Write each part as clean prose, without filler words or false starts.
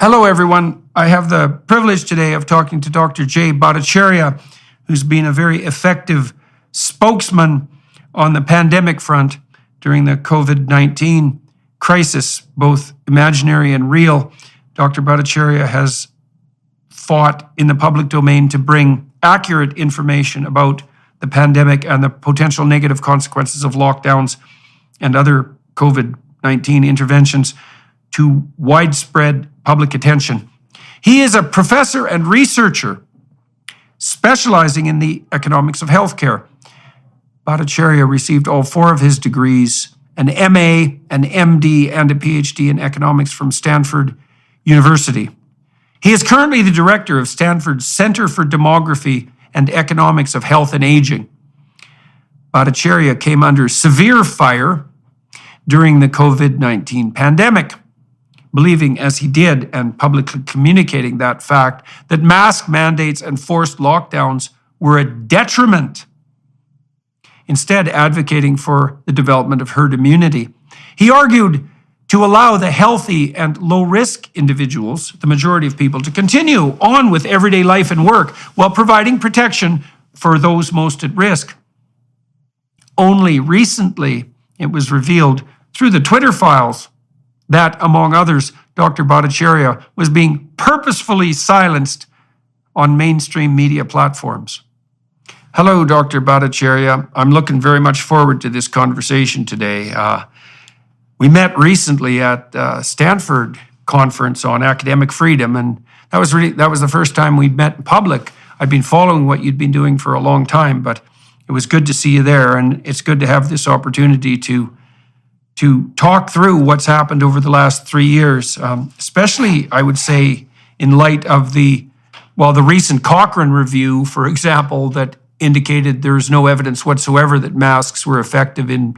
Hello, everyone. I have the privilege today of talking to Dr. Bhattacharya, who's been a very effective spokesman on the pandemic front during the COVID-19 crisis, both imaginary and real. Dr. Bhattacharya has fought in the public domain to bring accurate information about the pandemic and the potential negative consequences of lockdowns and other COVID-19 interventions to widespread public attention. He is a professor and researcher specializing in the economics of healthcare. Bhattacharya received all 4 of his degrees, an MA, an MD, and a PhD in economics from Stanford University. He is currently the director of Stanford's Center for Demography and Economics of Health and Aging. Bhattacharya came under severe fire during the COVID-19 pandemic, believing, as he did, and publicly communicating that fact, that mask mandates and forced lockdowns were a detriment, instead advocating for the development of herd immunity. He argued to allow the healthy and low-risk individuals, the majority of people, to continue on with everyday life and work while providing protection for those most at risk. Only recently, it was revealed through the Twitter files that, among others, Dr. Bhattacharya was being purposefully silenced on mainstream media platforms. Hello, Dr. Bhattacharya. I'm looking very much forward to this conversation today. We met recently at Stanford conference on academic freedom, and that was the first time we'd met in public. I'd been following what you'd been doing for a long time, but it was good to see you there, and it's good to have this opportunity to talk through what's happened over the last 3 years, especially, I would say, in light of the recent Cochrane review, for example, that indicated there's no evidence whatsoever that masks were effective in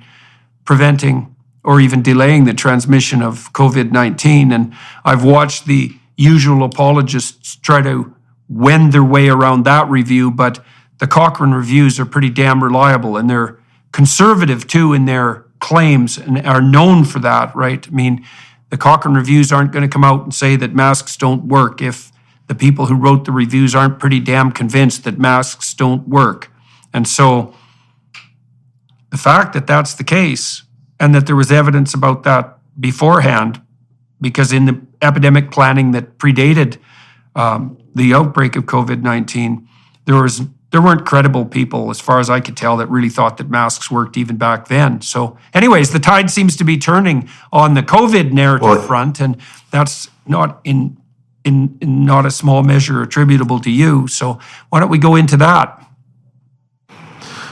preventing or even delaying the transmission of COVID-19. And I've watched the usual apologists try to wend their way around that review, but the Cochrane reviews are pretty damn reliable, and they're conservative too in their claims and are known for that, right? I mean, the Cochrane reviews aren't going to come out and say that masks don't work if the people who wrote the reviews aren't pretty damn convinced that masks don't work. And so the fact that that's the case and that there was evidence about that beforehand, because in the epidemic planning that predated the outbreak of COVID-19, there weren't credible people, as far as I could tell, that really thought that masks worked even back then. So anyways, the tide seems to be turning on the COVID narrative front, and that's not in not a small measure attributable to you. So why don't we go into that?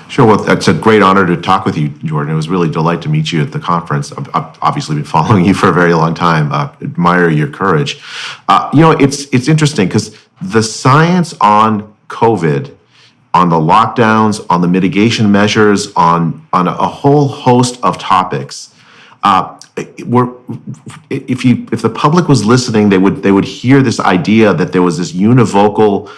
Sure. Well, it's a great honor to talk with you, Jordan. It was really a delight to meet you at the conference. I've obviously been following you for a very long time. Admire your courage. It's interesting because the science on COVID, on the lockdowns, on the mitigation measures, on a whole host of topics, if the public was listening, they would hear this idea that there was this univocal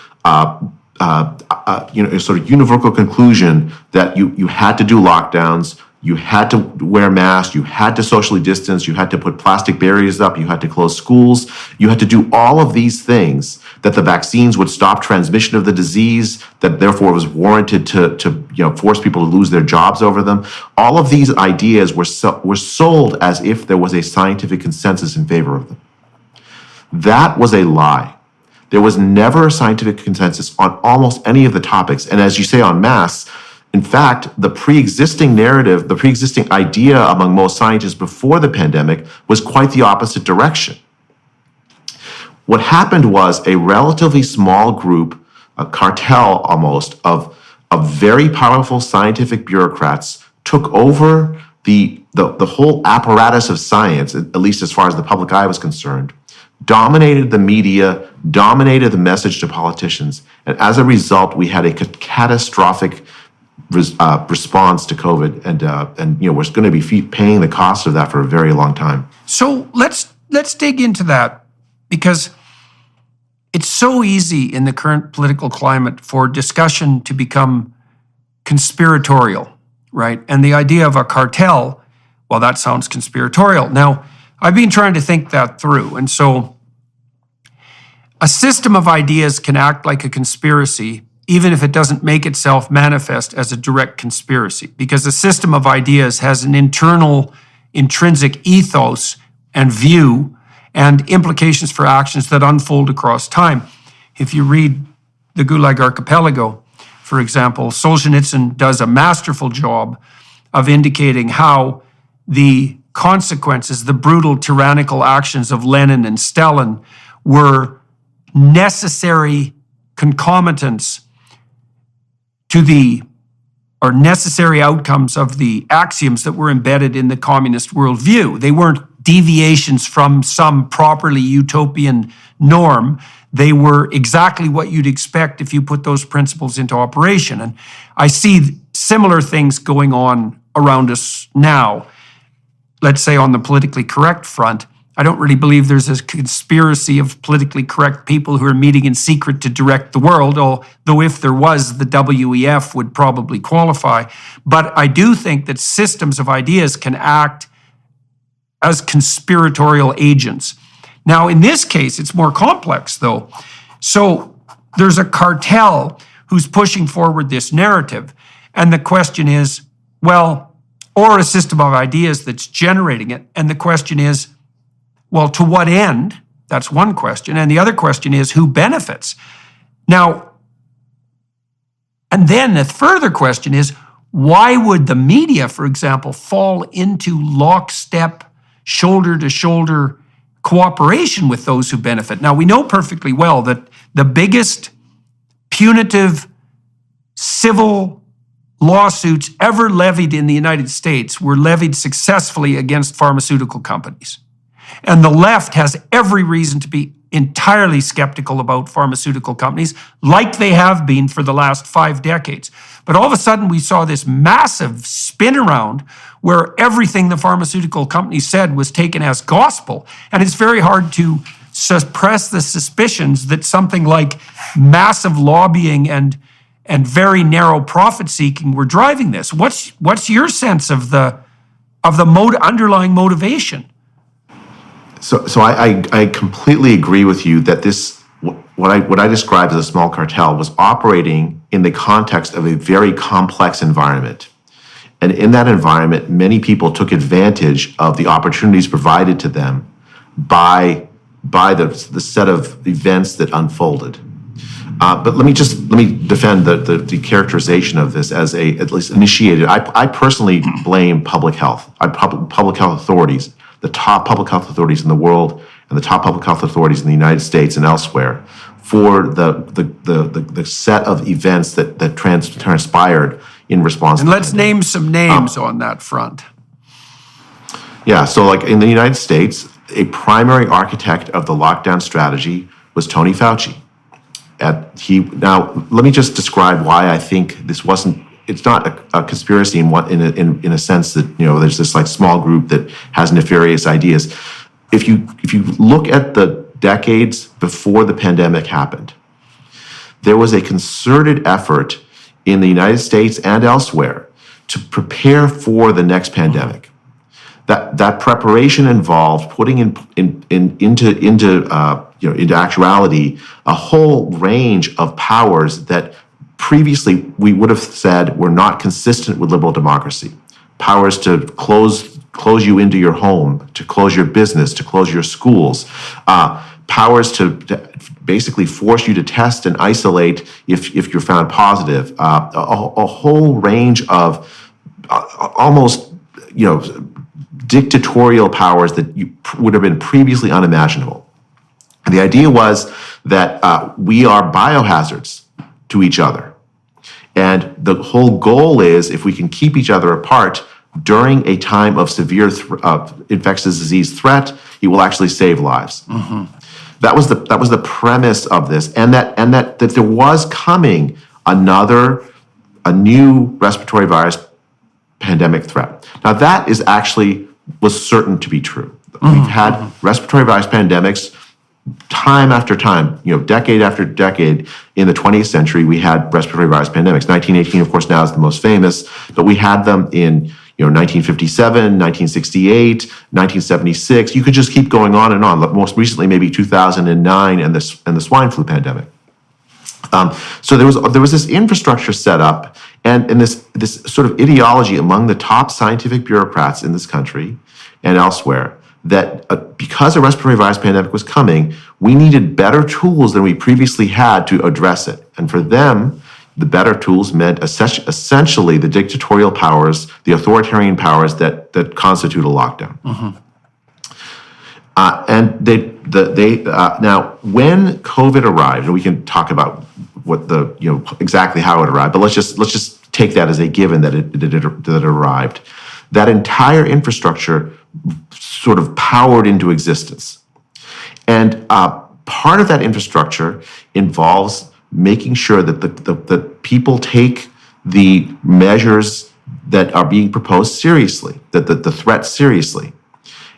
sort of univocal conclusion that you had to do lockdowns, you had to wear masks, you had to socially distance, you had to put plastic barriers up, you had to close schools, you had to do all of these things, that the vaccines would stop transmission of the disease, that therefore was warranted to force people to lose their jobs over them. All of these ideas were sold as if there was a scientific consensus in favor of them. That was a lie. There was never a scientific consensus on almost any of the topics. And as you say on masks, in fact, the pre-existing narrative, the pre-existing idea among most scientists before the pandemic was quite the opposite direction. What happened was a relatively small group, a cartel almost, of very powerful scientific bureaucrats took over the whole apparatus of science, at least as far as the public eye was concerned, dominated the media, dominated the message to politicians, and as a result, we had a catastrophic response to COVID, and we're going to be paying the cost of that for a very long time. So let's dig into that, because it's so easy in the current political climate for discussion to become conspiratorial, right? And the idea of a cartel, well, that sounds conspiratorial. Now, I've been trying to think that through. And so A system of ideas can act like a conspiracy, even if it doesn't make itself manifest as a direct conspiracy, because a system of ideas has an internal, intrinsic ethos and view and implications for actions that unfold across time. If you read the Gulag Archipelago, for example, Solzhenitsyn does a masterful job of indicating how the consequences, the brutal tyrannical actions of Lenin and Stalin were necessary concomitants to or necessary outcomes of the axioms that were embedded in the communist worldview. They weren't deviations from some properly utopian norm. They were exactly what you'd expect if you put those principles into operation. And I see similar things going on around us now. Let's say on the politically correct front, I don't really believe there's a conspiracy of politically correct people who are meeting in secret to direct the world, although if there was, the WEF would probably qualify. But I do think that systems of ideas can act as conspiratorial agents. Now, in this case, it's more complex, though. So there's a cartel who's pushing forward this narrative. And the question is, well, or a system of ideas that's generating it. And the question is, well, to what end? That's one question. And the other question is, who benefits? Now, and then the further question is, why would the media, for example, fall into lockstep, shoulder-to-shoulder cooperation with those who benefit? Now, we know perfectly well that the biggest punitive civil lawsuits ever levied in the United States were levied successfully against pharmaceutical companies. And the left has every reason to be entirely skeptical about pharmaceutical companies, like they have been for the last 5 decades. But all of a sudden, we saw this massive spin around where everything the pharmaceutical companies said was taken as gospel. And it's very hard to suppress the suspicions that something like massive lobbying and very narrow profit seeking were driving this. What's your sense of the underlying motivation? So I completely agree with you that this, what I described as a small cartel, was operating in the context of a very complex environment. And in that environment, many people took advantage of the opportunities provided to them by the set of events that unfolded. But let me defend the characterization of this as at least initiated. I personally blame public health. Public health authorities, the top public health authorities in the world and the top public health authorities in the United States and elsewhere, for the set of events that transpired in response. And let's name some names on that front. Yeah, so like in the United States, a primary architect of the lockdown strategy was Tony Fauci. Now, let me just describe why I think this wasn't. It's not a conspiracy in a sense that, you know, there's this like small group that has nefarious ideas. If you look at the decades before the pandemic happened, there was a concerted effort in the United States and elsewhere to prepare for the next pandemic. That preparation involved putting into actuality a whole range of powers that previously we would have said were not consistent with liberal democracy. Powers to close you into your home, to close your business, to close your schools. Powers to basically force you to test and isolate if you're found positive. A whole range of almost, dictatorial powers that would have been previously unimaginable. And the idea was that we are biohazards to each other. And the whole goal is, if we can keep each other apart during a time of severe infectious disease threat, it will actually save lives. Mm-hmm. That was the premise of this, and that there was coming a new respiratory virus pandemic threat. Now that was certain to be true. Mm-hmm. We've had respiratory virus pandemics time after time, decade after decade. In the 20th century, we had respiratory virus pandemics. 1918, of course, now is the most famous, but we had them in 1957, 1968, 1976. You could just keep going on and on. Most recently, maybe 2009 and the swine flu pandemic. So there was this infrastructure set up and this sort of ideology among the top scientific bureaucrats in this country and elsewhere that because a respiratory virus pandemic was coming, we needed better tools than we previously had to address it. And for them, the better tools meant essentially the dictatorial powers, the authoritarian powers that constitute a lockdown. And now when COVID arrived, and we can talk about what exactly how it arrived, but let's just take that as a given that it arrived. That entire infrastructure sort of powered into existence, and part of that infrastructure involves making sure that the people take the measures that are being proposed seriously, that the threat seriously.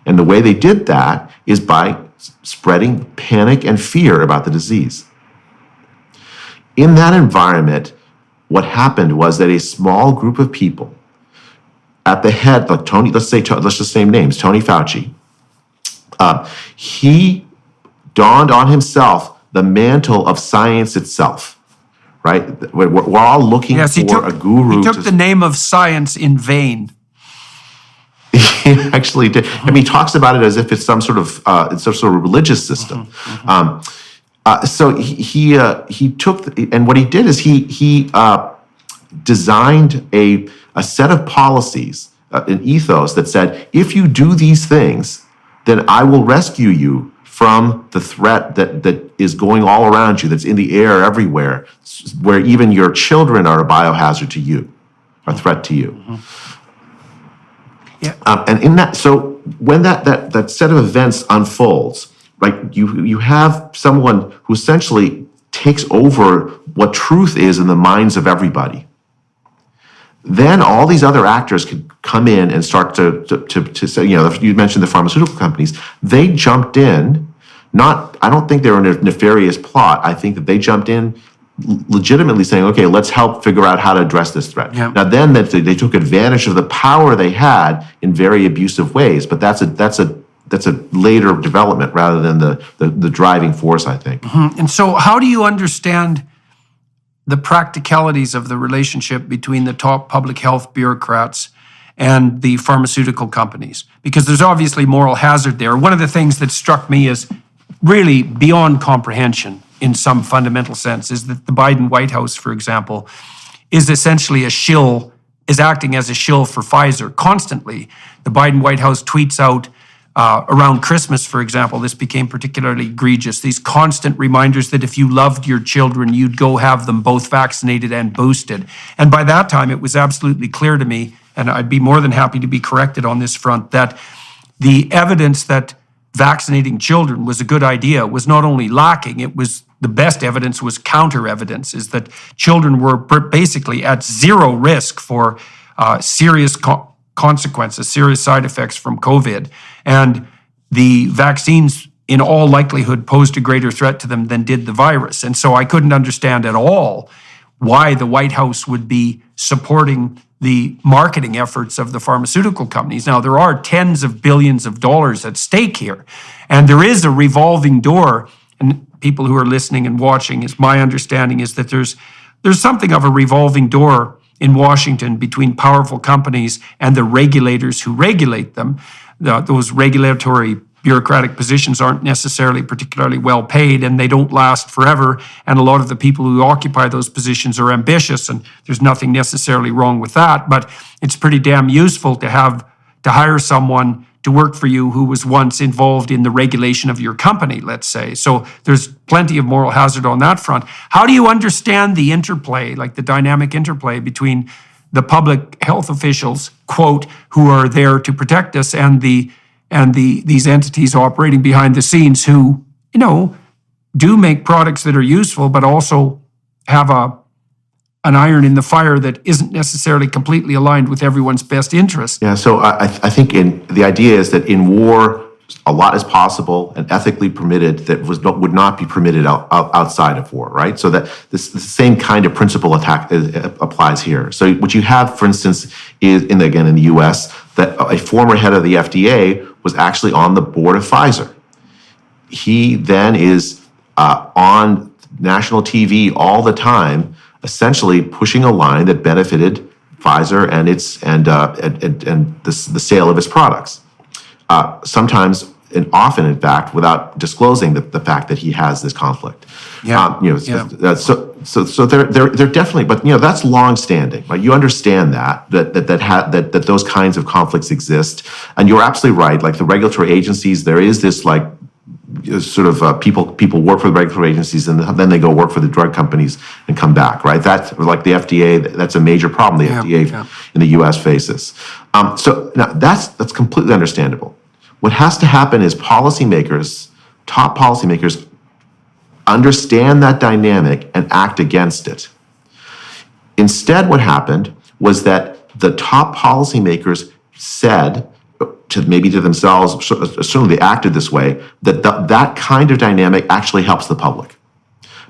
And the way they did that is by spreading panic and fear about the disease. In that environment, what happened was that a small group of people at the head, like let's just name names, Tony Fauci, he donned on himself the mantle of science itself, right? We're all looking for a guru. He took the name of science in vain. He actually did. I mean, he talks about it as if it's some sort of religious system. So he took, and what he did is he designed a set of policies, an ethos that said, if you do these things, then I will rescue you from the threat that is going all around you, that's in the air everywhere, where even your children are a biohazard to you, a threat to you. Yeah. And in that, so when that set of events unfolds, right, you have someone who essentially takes over what truth is in the minds of everybody. Then all these other actors can come in and start to say, you mentioned the pharmaceutical companies. They jumped in. I don't think they were in a nefarious plot. I think that they jumped in legitimately saying, okay, let's help figure out how to address this threat. Yeah. Now then they took advantage of the power they had in very abusive ways, but that's a later development rather than the driving force, I think. And so how do you understand the practicalities of the relationship between the top public health bureaucrats and the pharmaceutical companies? Because there's obviously moral hazard there. One of the things that struck me as really beyond comprehension in some fundamental sense is that the Biden White House, for example, is essentially is acting as a shill for Pfizer constantly. The Biden White House tweets out around Christmas, for example, this became particularly egregious. These constant reminders that if you loved your children, you'd go have them both vaccinated and boosted. And by that time, it was absolutely clear to me, and I'd be more than happy to be corrected on this front, that the evidence that vaccinating children was a good idea was not only lacking, it was the best evidence was counter evidence, is that children were basically at zero risk for serious consequences, serious side effects from COVID. And the vaccines, in all likelihood, posed a greater threat to them than did the virus. And so I couldn't understand at all why the White House would be supporting the marketing efforts of the pharmaceutical companies. Now, there are tens of billions of dollars at stake here, and there is a revolving door. And people who are listening and watching, is my understanding is that there's something of a revolving door in Washington between powerful companies and the regulators who regulate them. Those regulatory bureaucratic positions aren't necessarily particularly well paid, and they don't last forever. And a lot of the people who occupy those positions are ambitious, and there's nothing necessarily wrong with that. But it's pretty damn useful to hire someone to work for you who was once involved in the regulation of your company, let's say. So there's plenty of moral hazard on that front. How do you understand the interplay, like the dynamic interplay between the public health officials, quote, who are there to protect us, and these entities operating behind the scenes who, do make products that are useful, but also have an iron in the fire that isn't necessarily completely aligned with everyone's best interest? Yeah, so I think the idea is that in war, a lot as possible and ethically permitted that would not be permitted outside of war, right? So that the same kind of principle applies here. So what you have, for instance, is in the U.S., that a former head of the FDA was actually on the board of Pfizer. He then is on national TV all the time, essentially pushing a line that benefited Pfizer and the sale of its products. Sometimes and often, in fact, without disclosing the fact that he has this conflict. So they're definitely, but that's long-standing, right? You understand that those kinds of conflicts exist, and you're absolutely right. Like the regulatory agencies, there is this like sort of people work for the regulatory agencies and then they go work for the drug companies and come back, right? That's like the FDA. That's a major problem the FDA in the U.S. faces. So now that's completely understandable. What has to happen is top policymakers, understand that dynamic and act against it. Instead, what happened was that the top policymakers said, to themselves, certainly they acted this way, that kind of dynamic actually helps the public.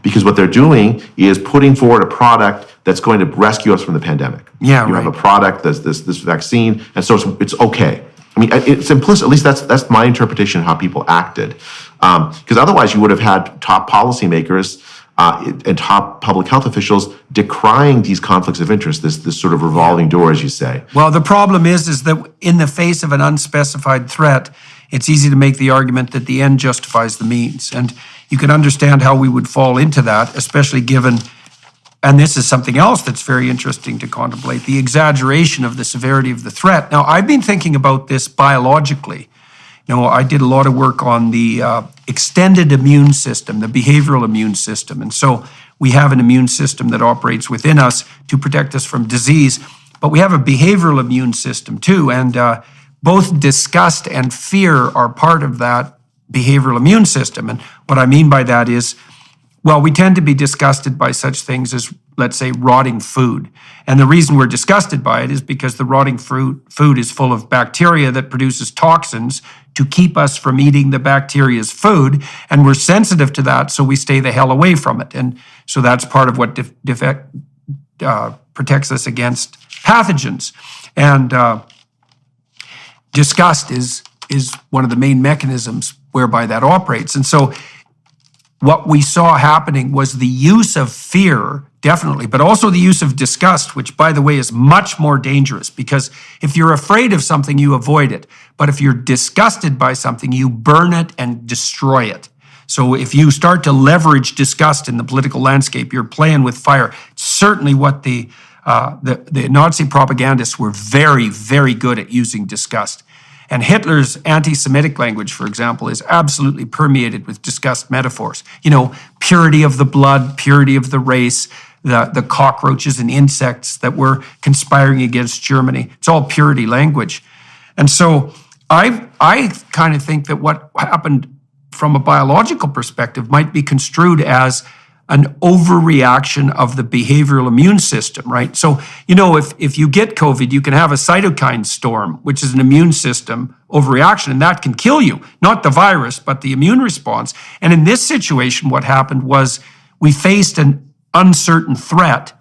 Because what they're doing is putting forward a product that's going to rescue us from the pandemic. You have a product, this vaccine, and so it's okay. I mean, it's implicit, at least that's my interpretation of how people acted. Because otherwise you would have had top policymakers and top public health officials decrying these conflicts of interest, this sort of revolving door, as you say. Well, the problem is that in the face of an unspecified threat, it's easy to make the argument that the end justifies the means. And you can understand how we would fall into that, especially given, and this is something else that's very interesting to contemplate, the exaggeration of the severity of the threat. Now, I've been thinking about this biologically. I did a lot of work on the extended immune system, the behavioral immune system. And so we have an immune system that operates within us to protect us from disease, but we have a behavioral immune system too. And both disgust and fear are part of that behavioral immune system. And what I mean by that is, well, we tend to be disgusted by such things as, let's say, rotting food. And the reason we're disgusted by it is because the rotting food is full of bacteria that produces toxins to keep us from eating the bacteria's food. And we're sensitive to that, so we stay the hell away from it. And so that's part of what protects us against pathogens. And disgust is one of the main mechanisms whereby that operates. And so what we saw happening was the use of fear, definitely, but also the use of disgust, which, by the way, is much more dangerous, because if you're afraid of something, you avoid it. But if you're disgusted by something, you burn it and destroy it. So if you start to leverage disgust in the political landscape, you're playing with fire. It's certainly what the Nazi propagandists were very, very good at, using disgust. And Hitler's anti-Semitic language, for example, is absolutely permeated with disgust metaphors. Purity of the blood, purity of the race, the cockroaches and insects that were conspiring against Germany. It's all purity language. And so I kind of think that what happened from a biological perspective might be construed as an overreaction of the behavioral immune system, right? So, if you get COVID, you can have a cytokine storm, which is an immune system overreaction, and that can kill you, not the virus, but the immune response. And in this situation, what happened was we faced an uncertain threat,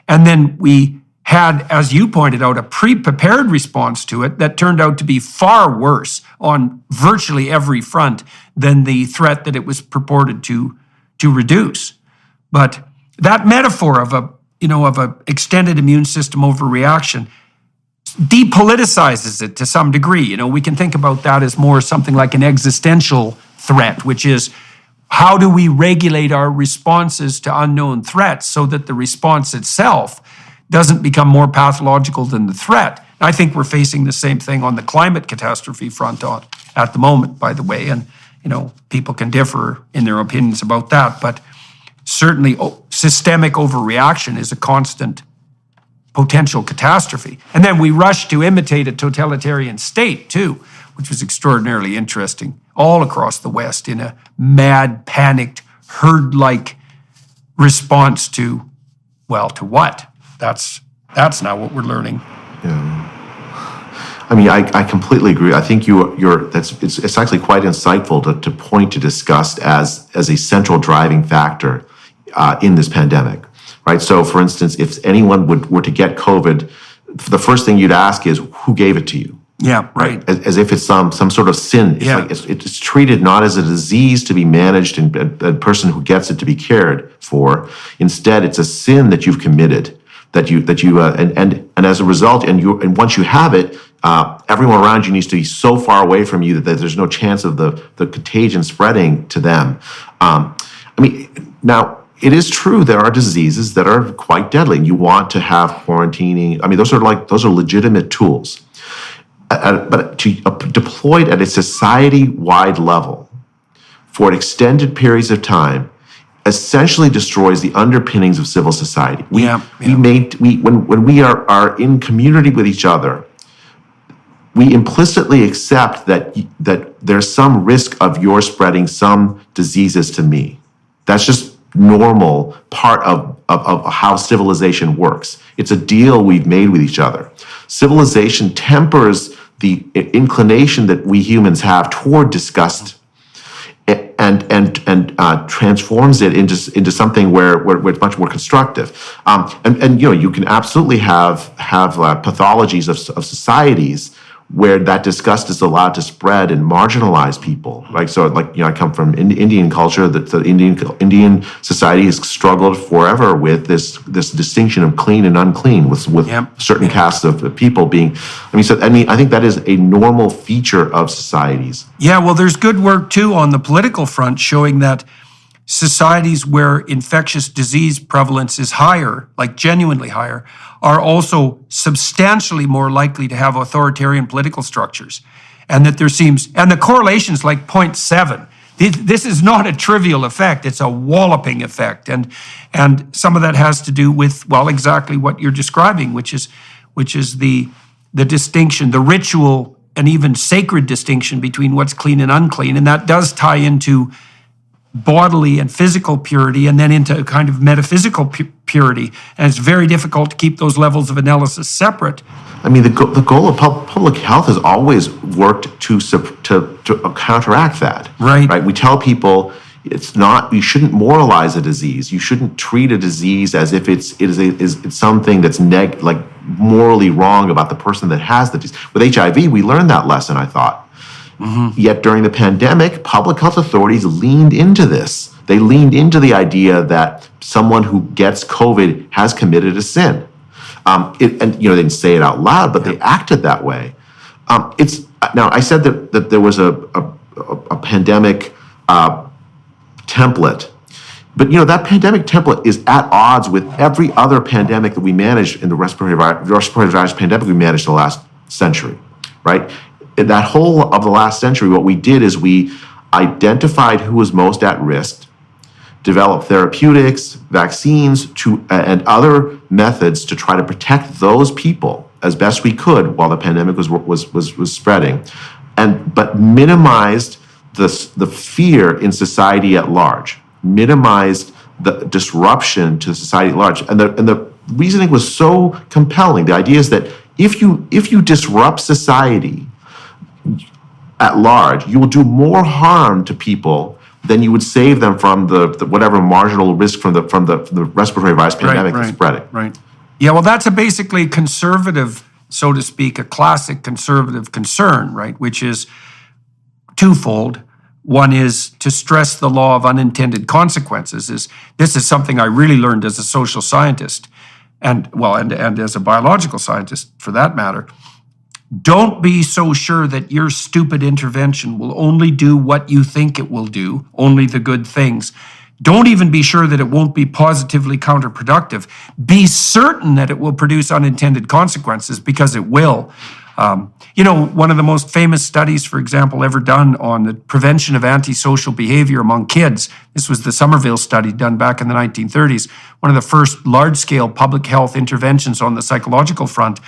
and then we had, as you pointed out, a pre-prepared response to it that turned out to be far worse on virtually every front than the threat that it was purported to reduce. But that metaphor of a extended immune system overreaction depoliticizes it to some degree. We can think about that as more something like an existential threat, which is, how do we regulate our responses to unknown threats so that the response itself doesn't become more pathological than the threat? I think we're facing the same thing on the climate catastrophe front at the moment, by the way. And, people can differ in their opinions about that, but certainly systemic overreaction is a constant potential catastrophe. And then we rush to imitate a totalitarian state too, which was extraordinarily interesting all across the West in a mad, panicked, herd-like response to what? That's now what we're learning. Yeah. I mean, I completely agree. I think it's actually quite insightful to point to disgust as a central driving factor in this pandemic, right? So, for instance, if anyone were to get COVID, the first thing you'd ask is, who gave it to you? Yeah, right. As if it's some sort of sin. It's like it's treated not as a disease to be managed and a person who gets it to be cared for. Instead, it's a sin that you've committed. And as a result, and once you have it, everyone around you needs to be so far away from you that there's no chance of the contagion spreading to them. I mean, now it is true there are diseases that are quite deadly, and you want to have quarantining. I mean, those are legitimate tools. But deployed at a society-wide level for extended periods of time essentially destroys the underpinnings of civil society. When we are in community with each other, we implicitly accept that there's some risk of your spreading some diseases to me. That's just normal part of how civilization works. It's a deal we've made with each other. Civilization tempers the inclination that we humans have toward disgust and transforms it into something where it's much more constructive. And you can absolutely have pathologies of societies where that disgust is allowed to spread and marginalize people. I come from Indian culture. The Indian society has struggled forever with this distinction of clean and unclean, with certain castes of people being. I think that is a normal feature of societies. Yeah, well, there's good work too on the political front showing that societies where infectious disease prevalence is higher, like genuinely higher, are also substantially more likely to have authoritarian political structures. And that and the correlation's like 0.7. This is not a trivial effect, it's a walloping effect. And some of that has to do with, well, exactly what you're describing, which is the distinction, the ritual and even sacred distinction between what's clean and unclean. And that does tie into bodily and physical purity, and then into a kind of metaphysical purity. And it's very difficult to keep those levels of analysis separate. I mean, the goal of public health has always worked to counteract that. Right. We tell people you shouldn't moralize a disease. You shouldn't treat a disease as if it's something that's morally wrong about the person that has the disease. With HIV, we learned that lesson, I thought. Mm-hmm. Yet during the pandemic, public health authorities leaned into this. They leaned into the idea that someone who gets COVID has committed a sin. They didn't say it out loud, but they acted that way. Now I said that there was a pandemic template, but that pandemic template is at odds with every other pandemic that we managed in the respiratory virus pandemic we managed the last century, right? In that whole of the last century, what we did is we identified who was most at risk, developed therapeutics, vaccines, and other methods to try to protect those people as best we could while the pandemic was spreading, but minimized the fear in society at large, minimized the disruption to society at large, and the reasoning was so compelling. The idea is that if you disrupt society at large, you will do more harm to people than you would save them from the whatever marginal risk from the respiratory virus pandemic that's spreading. Right. Yeah. Well, that's a basically conservative, so to speak, a classic conservative concern, right? Which is twofold. One is to stress the law of unintended consequences. This is something I really learned as a social scientist, and as a biological scientist for that matter. Don't be so sure that your stupid intervention will only do what you think it will do, only the good things. Don't even be sure that it won't be positively counterproductive. Be certain that it will produce unintended consequences, because it will. One of the most famous studies, for example, ever done on the prevention of antisocial behavior among kids, this was the Somerville study done back in the 1930s, one of the first large-scale public health interventions on the psychological front.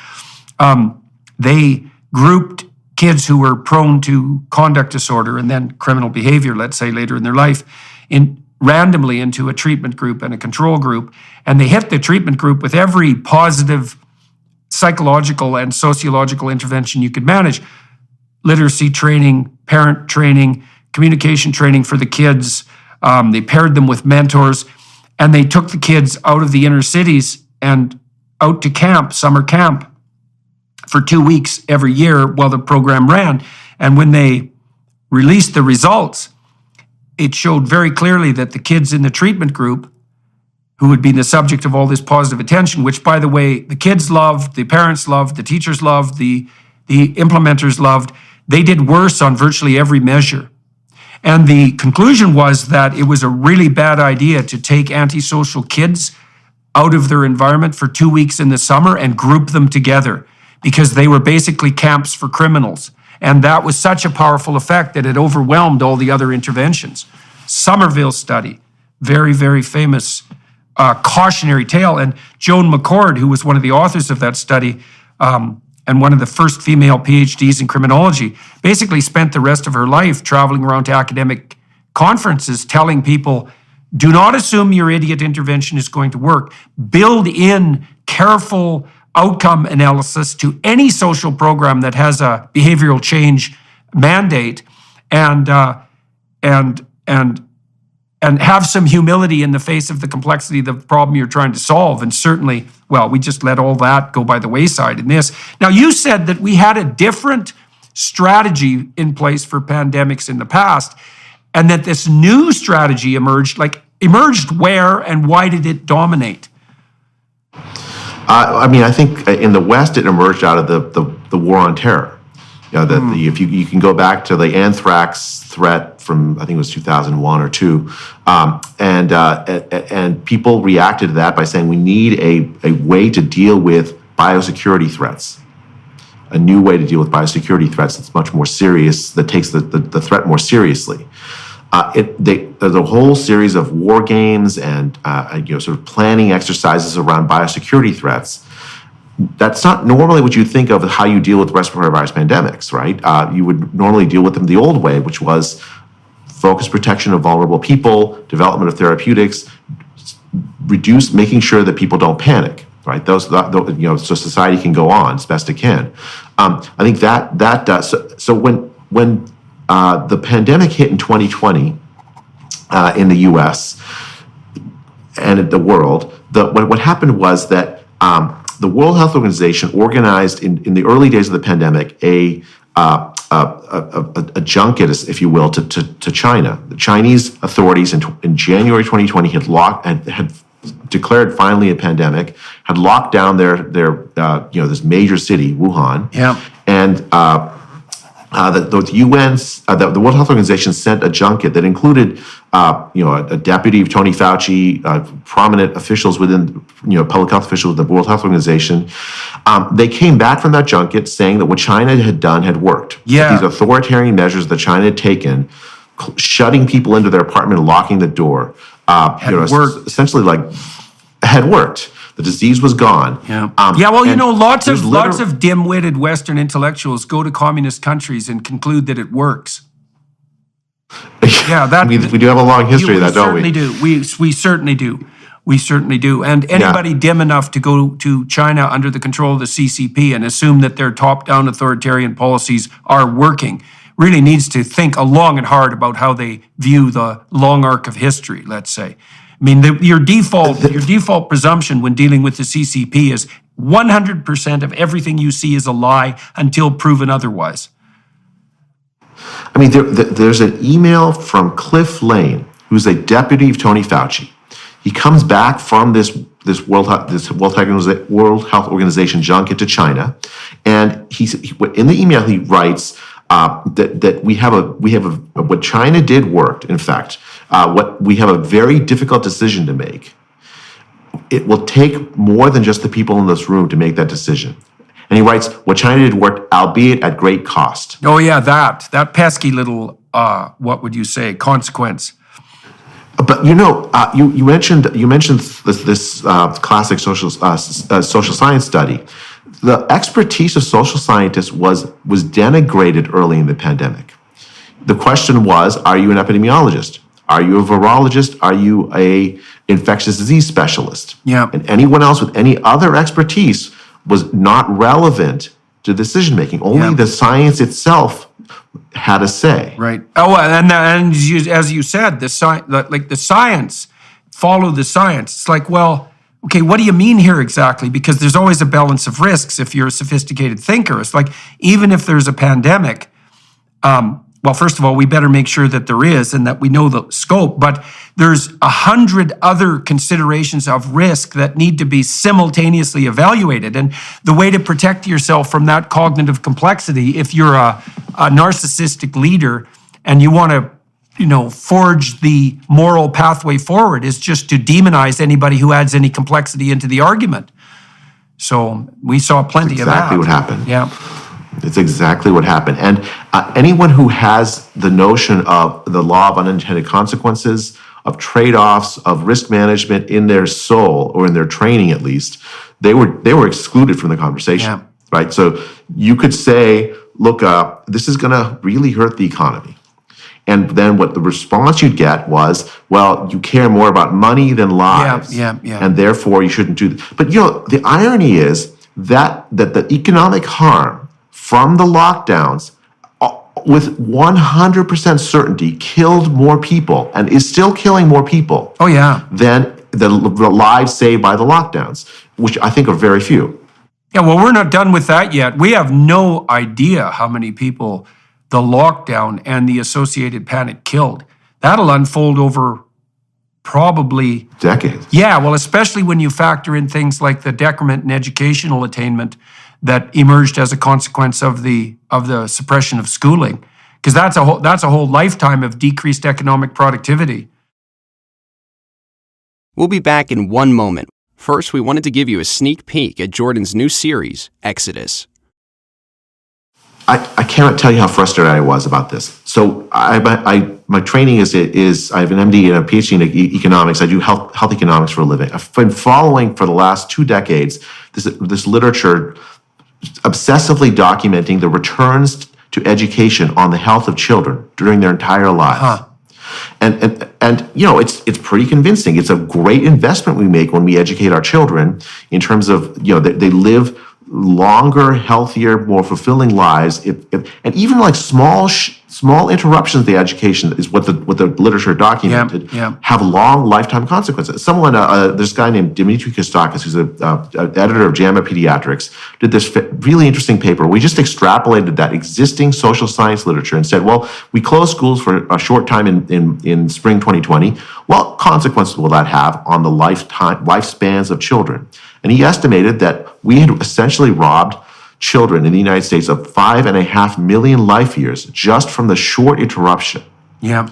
They grouped kids who were prone to conduct disorder and then criminal behavior, let's say later in their life, randomly into a treatment group and a control group. And they hit the treatment group with every positive psychological and sociological intervention you could manage. Literacy training, parent training, communication training for the kids. They paired them with mentors, and they took the kids out of the inner cities and out to camp, summer camp, for 2 weeks every year while the program ran. And when they released the results, it showed very clearly that the kids in the treatment group, who had been the subject of all this positive attention, which, by the way, the kids loved, the parents loved, the teachers loved, the implementers loved, they did worse on virtually every measure. And the conclusion was that it was a really bad idea to take antisocial kids out of their environment for 2 weeks in the summer and group them together, because they were basically camps for criminals. And that was such a powerful effect that it overwhelmed all the other interventions. Somerville study, very, very famous cautionary tale. And Joan McCord, who was one of the authors of that study, and one of the first female PhDs in criminology, basically spent the rest of her life traveling around to academic conferences telling people, do not assume your idiot intervention is going to work. Build in careful outcome analysis to any social program that has a behavioral change mandate, and have some humility in the face of the complexity of the problem you're trying to solve. And certainly, well, we just let all that go by the wayside in this. Now, you said that we had a different strategy in place for pandemics in the past, and that this new strategy emerged. Emerged where and why did it dominate? I think in the West, it emerged out of the war on terror. If you can go back to the anthrax threat from, I think it was 2001 or 2, and people reacted to that by saying we need a way to deal with biosecurity threats, a new way to deal with biosecurity threats that's much more serious, that takes the threat more seriously. There's a whole series of war games and sort of planning exercises around biosecurity threats. That's not normally what you think of as how you deal with respiratory virus pandemics, right? You would normally deal with them the old way, which was focused protection of vulnerable people, development of therapeutics, making sure that people don't panic, right? So society can go on as best it can. I think so when the pandemic hit in 2020 in the U.S. and in the world, what happened was that the World Health Organization organized in the early days of the pandemic a junket, if you will, to China. The Chinese authorities in January 2020 had declared finally a pandemic, had locked down their this major city, Wuhan, and the World Health Organization sent a junket that included, a deputy of Tony Fauci, prominent officials within, public health officials of the World Health Organization. They came back from that junket saying that what China had done had worked. Yeah. These authoritarian measures that China had taken, shutting people into their apartment and locking the door, essentially had worked. The disease was gone. Yeah. Lots of dim-witted Western intellectuals go to communist countries and conclude that it works. Yeah, we do have a long history of that, don't we? We certainly do. We certainly do. And anybody dim enough to go to China under the control of the CCP and assume that their top-down authoritarian policies are working really needs to think long and hard about how they view the long arc of history, let's say. I mean, your default presumption when dealing with the CCP is 100% of everything you see is a lie until proven otherwise. I mean, there's an email from Cliff Lane, who's a deputy of Tony Fauci. He comes back from this World Health Organization junket to China, and in the email he writes that we have what China did worked. In fact, we have a very difficult decision to make. It will take more than just the people in this room to make that decision. And he writes, what China did worked, albeit at great cost. Oh yeah, that pesky little, what would you say, consequence. But you mentioned this classic social science study. The expertise of social scientists was denigrated early in the pandemic. The question was, are you an epidemiologist? Are you a virologist? Are you a infectious disease specialist? Yeah. And anyone else with any other expertise was not relevant to decision making. Only the science itself had a say. Right. Oh, and as you said, the science, follow the science. It's like, well, okay, what do you mean here exactly? Because there's always a balance of risks if you're a sophisticated thinker. It's like, even if there's a pandemic, well, first of all, we better make sure that there is and that we know the scope, but there's 100 other considerations of risk that need to be simultaneously evaluated. And the way to protect yourself from that cognitive complexity, if you're a narcissistic leader and you want to, forge the moral pathway forward, is just to demonize anybody who adds any complexity into the argument. So we saw plenty of that. Exactly what happened. Yeah. It's exactly what happened. And anyone who has the notion of the law of unintended consequences, of trade-offs, of risk management in their soul, or in their training at least, they were excluded from the conversation, right? So you could say, look, this is going to really hurt the economy. And then what the response you'd get was, well, you care more about money than lives. And therefore you shouldn't do that. But the irony is that the economic harm from the lockdowns, with 100% certainty, killed more people and is still killing more people than the lives saved by the lockdowns, which I think are very few. Yeah, well, we're not done with that yet. We have no idea how many people the lockdown and the associated panic killed. That'll unfold over probably decades. Yeah, well, especially when you factor in things like the decrement in educational attainment that emerged as a consequence of the suppression of schooling, because that's a whole lifetime of decreased economic productivity. We'll be back in one moment. First, we wanted to give you a sneak peek at Jordan's new series, Exodus. I cannot tell you how frustrated I was about this. So my training is I have an MD and a PhD in economics. I do health economics for a living. I've been following for the last 2 decades this literature obsessively documenting the returns to education on the health of children during their entire lives. And it's pretty convincing. It's a great investment we make when we educate our children in terms of, they live longer, healthier, more fulfilling lives. And even like small interruptions to the education is what the literature documented, have long lifetime consequences. There's a guy named Dimitri Kostakis, who's an editor of JAMA Pediatrics, did this really interesting paper. We just extrapolated that existing social science literature and said, well, we closed schools for a short time in spring 2020. What consequences will that have on the lifespans of children? And he estimated that we had essentially robbed children in the United States of 5.5 million life years just from the short interruption. In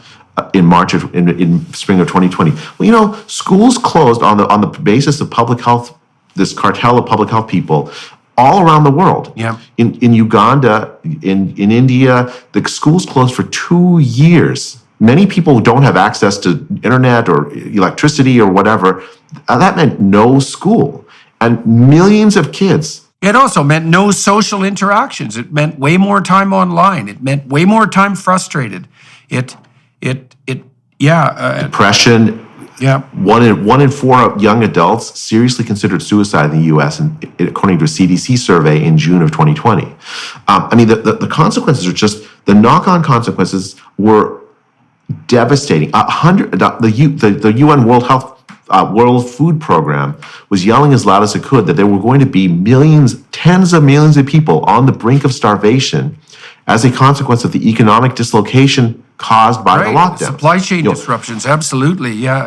spring of 2020. Well, schools closed on the basis of public health, this cartel of public health people all around the world. In Uganda, in India, the schools closed for 2 years. Many people don't have access to internet or electricity or whatever. That meant no school. And millions of kids. It also meant no social interactions. It meant way more time online. It meant way more time frustrated. Depression. One in 4 young adults seriously considered suicide in the U.S., and according to a CDC survey in June of 2020. The consequences are just, the knock-on consequences were devastating. The UN World Food Program was yelling as loud as it could that there were going to be tens of millions of people on the brink of starvation as a consequence of the economic dislocation caused by the lockdown. Supply chain disruptions, absolutely. Yeah.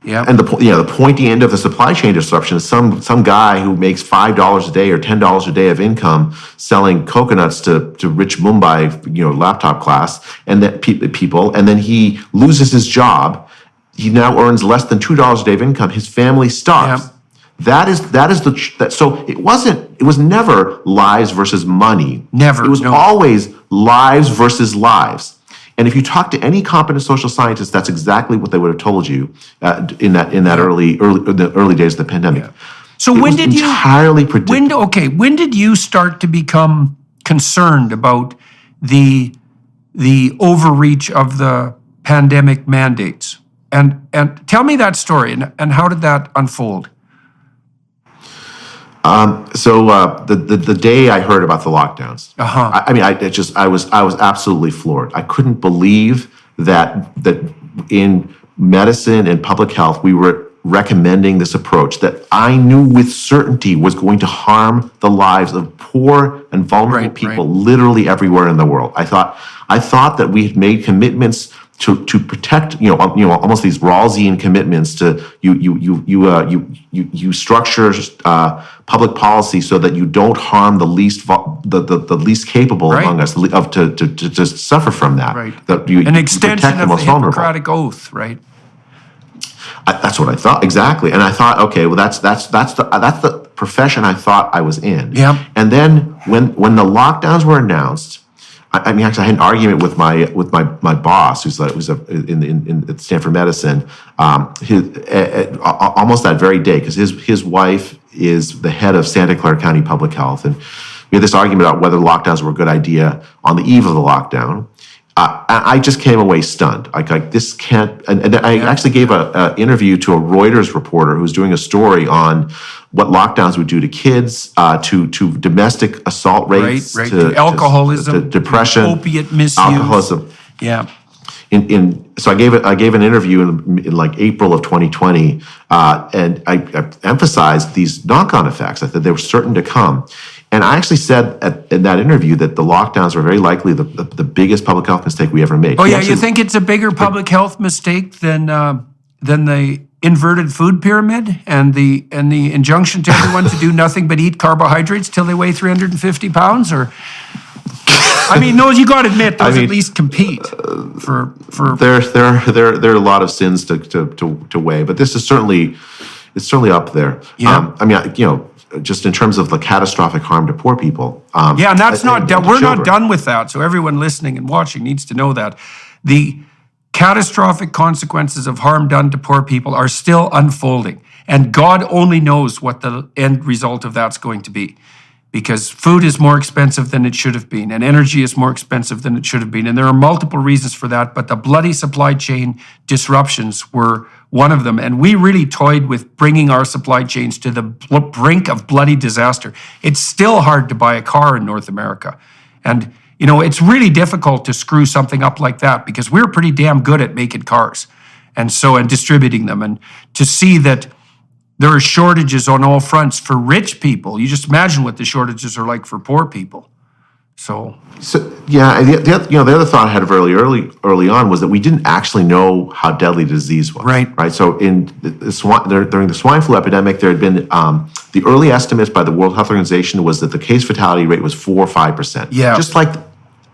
And the pointy end of the supply chain disruption is some guy who makes $5 a day or $10 a day of income selling coconuts to rich Mumbai, laptop class and that people, and then he loses his job. He now earns less than $2 a day of income. His family starves. So it was never lives versus money. Never. It was always lives versus lives. And if you talk to any competent social scientist, that's exactly what they would have told you in the early days of the pandemic. So when did you entirely predictable. When did you start to become concerned about the overreach of the pandemic mandates? And tell me that story, and how did that unfold? The day I heard about the lockdowns, I was absolutely floored. I couldn't believe that in medicine and public health we were recommending this approach that I knew with certainty was going to harm the lives of poor and vulnerable people literally everywhere in the world. I thought that we had made commitments to protect, almost these Rawlsian commitments to you structure public policy so that you don't harm the least the least capable among us to suffer from that. Right. That An extension of the Hippocratic Oath, right? That's what I thought exactly, and I thought, okay, well, that's the profession I thought I was in. Yeah. And then when the lockdowns were announced, actually, I had an argument with my boss, who's in Stanford Medicine, almost that very day, because his wife is the head of Santa Clara County Public Health, and we had this argument about whether lockdowns were a good idea on the eve of the lockdown. I just came away stunned. Like this can't. And I actually gave an interview to a Reuters reporter who was doing a story on what lockdowns would do to kids, to domestic assault rates, to alcoholism, to depression, opiate misuse, alcoholism. Yeah. So I gave an interview in like April of 2020, and I emphasized these knock-on effects. I thought they were certain to come. And I actually said in that interview that the lockdowns were very likely the biggest public health mistake we ever made. Oh yeah, you think it's a bigger public health mistake than the inverted food pyramid and the injunction to everyone to do nothing but eat carbohydrates till they weigh 350 pounds? Or no, you got to admit those at least compete for. There are a lot of sins to weigh, but this is certainly up there. Yeah. Just in terms of the catastrophic harm to poor people. And that's not done. We're not done with that. So everyone listening and watching needs to know that the catastrophic consequences of harm done to poor people are still unfolding. And God only knows what the end result of that's going to be. Because food is more expensive than it should have been, and energy is more expensive than it should have been. And there are multiple reasons for that, but the bloody supply chain disruptions were one of them. And we really toyed with bringing our supply chains to the brink of bloody disaster. It's still hard to buy a car in North America. And, it's really difficult to screw something up like that because we're pretty damn good at making cars and distributing them. And to see that there are shortages on all fronts for rich people, you just imagine what the shortages are like for poor people. So yeah, the other thought I had early on was that we didn't actually know how deadly the disease was. Right. So in during the swine flu epidemic, there had been the early estimates by the World Health Organization was that the case fatality rate was 4 or 5%. Yeah. Just like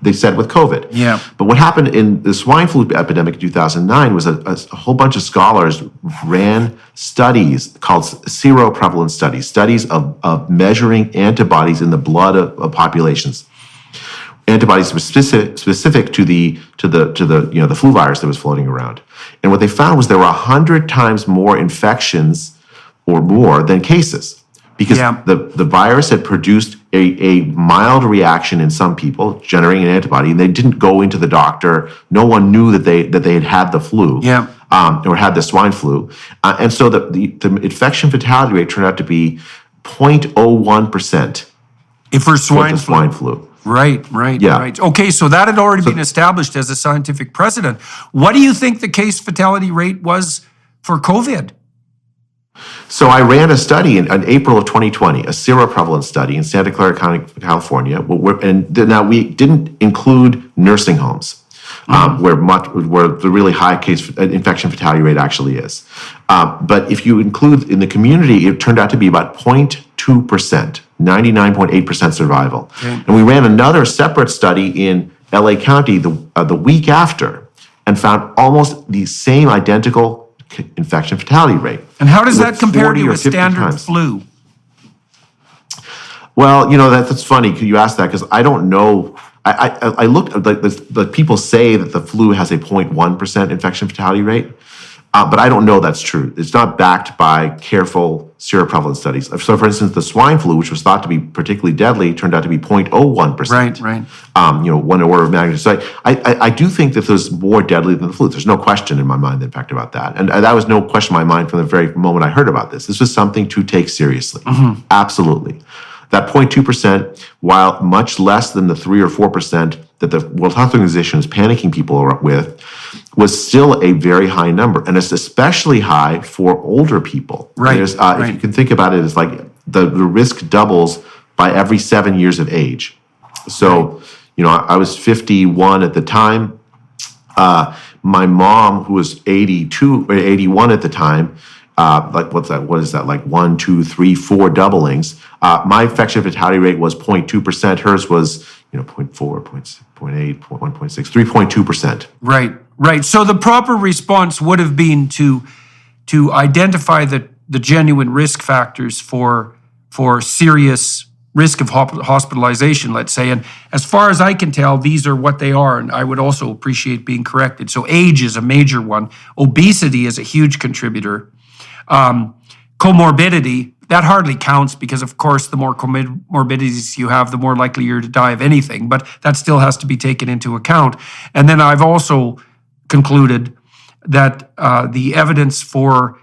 they said with COVID. Yeah. But what happened in the swine flu epidemic in 2009 was a whole bunch of scholars ran studies called seroprevalence studies of measuring antibodies in the blood of populations. Antibodies specific to the flu virus that was floating around. And what they found was there were 100 times more infections or more than cases. Because the virus had produced a mild reaction in some people, generating an antibody, and they didn't go into the doctor. No one knew that they had the flu, or had the swine flu, and so the infection fatality rate turned out to be 0.01%. If for swine flu. Right. Okay, so that had already been established as a scientific precedent. What do you think the case fatality rate was for COVID? So I ran a study in April of 2020, a seroprevalence study in Santa Clara County, California, now we didn't include nursing homes, where the really high case infection fatality rate actually is. But if you include in the community, it turned out to be about 0.2%, 99.8% survival. Okay. And we ran another separate study in LA County the week after and found almost the same identical infection fatality rate. And how does that compare to a standard flu? Well, that's funny. You ask that because I don't know. I looked at the people say that the flu has a 0.1% infection fatality rate. But I don't know that's true. It's not backed by careful seroprevalence studies. So, for instance, the swine flu, which was thought to be particularly deadly, turned out to be 0.01%. Right. 1 order of magnitude. So I do think that there's more deadly than the flu. There's no question in my mind, in fact, about that. And that was no question in my mind from the very moment I heard about this. This was something to take seriously. Absolutely. That 0.2%, while much less than the 3 or 4% that the World Health Organization is panicking people with, was still a very high number. And it's especially high for older people. Right. If you can think about it, it's like the risk doubles by every 7 years of age. So, I was 51 at the time. My mom, who was 82 or 81 at the time, what is that? Like 1, 2, 3, 4 doublings. My infection fatality rate was 0.2%. Hers was, 0.4, 0.8, 1.6, 3.2%. Right. So the proper response would have been to identify the genuine risk factors for serious risk of hospitalization, let's say. And as far as I can tell, these are what they are. And I would also appreciate being corrected. So age is a major one. Obesity is a huge contributor. Comorbidity, that hardly counts because, of course, the more comorbidities you have, the more likely you're to die of anything. But that still has to be taken into account. And then I've also concluded that the evidence for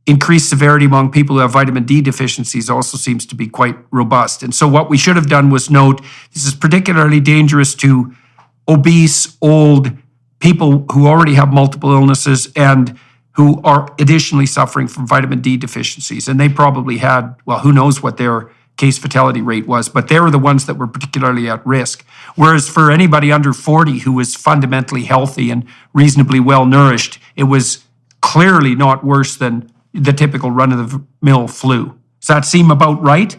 increased severity among people who have vitamin D deficiencies also seems to be quite robust. And so what we should have done was note this is particularly dangerous to obese, old people who already have multiple illnesses and who are additionally suffering from vitamin D deficiencies. And they probably had, well, who knows what their case fatality rate was, but they were the ones that were particularly at risk. Whereas for anybody under 40 who was fundamentally healthy and reasonably well nourished, it was clearly not worse than the typical run-of-the-mill flu. Does that seem about right?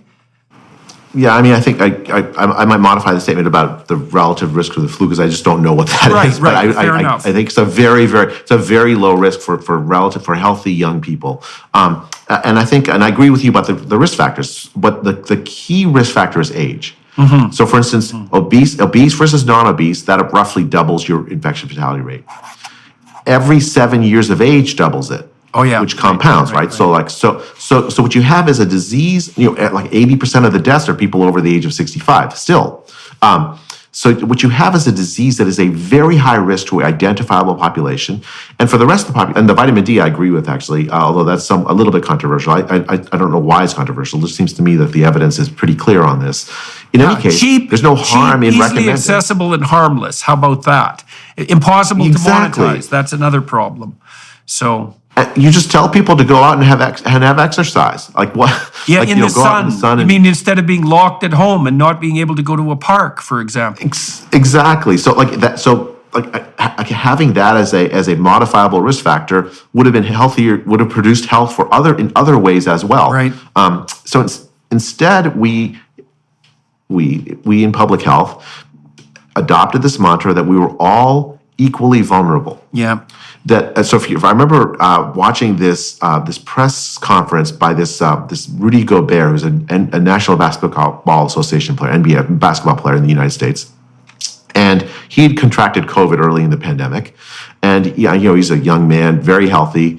Yeah, I think I might modify the statement about the relative risk of the flu because I just don't know what that is. Right. But Fair enough. I think it's a very low risk for healthy young people. And I agree with you about the risk factors. But the key risk factor is age. Mm-hmm. So, for instance, obese versus non-obese, that roughly doubles your infection fatality rate. Every 7 years of age doubles it. Oh yeah, which compounds, right? So what you have is a disease. Like 80% of the deaths are people over the age of 65. Still, so what you have is a disease that is a very high risk to an identifiable population, and for the rest of the population. And the vitamin D, I agree with actually, although that's a little bit controversial. I don't know why it's controversial. It seems to me that the evidence is pretty clear on this. In any case, there's no harm in recommending. Easily accessible and harmless. How about that? Impossible to monetize. That's another problem. So. You just tell people to go out and have exercise. Like what? Yeah, like, in the sun. I mean, instead of being locked at home and not being able to go to a park, for example. Exactly. So like that. So having that as a modifiable risk factor would have been healthier. Would have produced health in other ways as well. Right. So instead, we in public health adopted this mantra that we were all equally vulnerable. Yeah. If I remember watching this press conference by this Rudy Gobert, who's a National Basketball Association player, NBA basketball player in the United States, and he had contracted COVID early in the pandemic, and he's a young man, very healthy,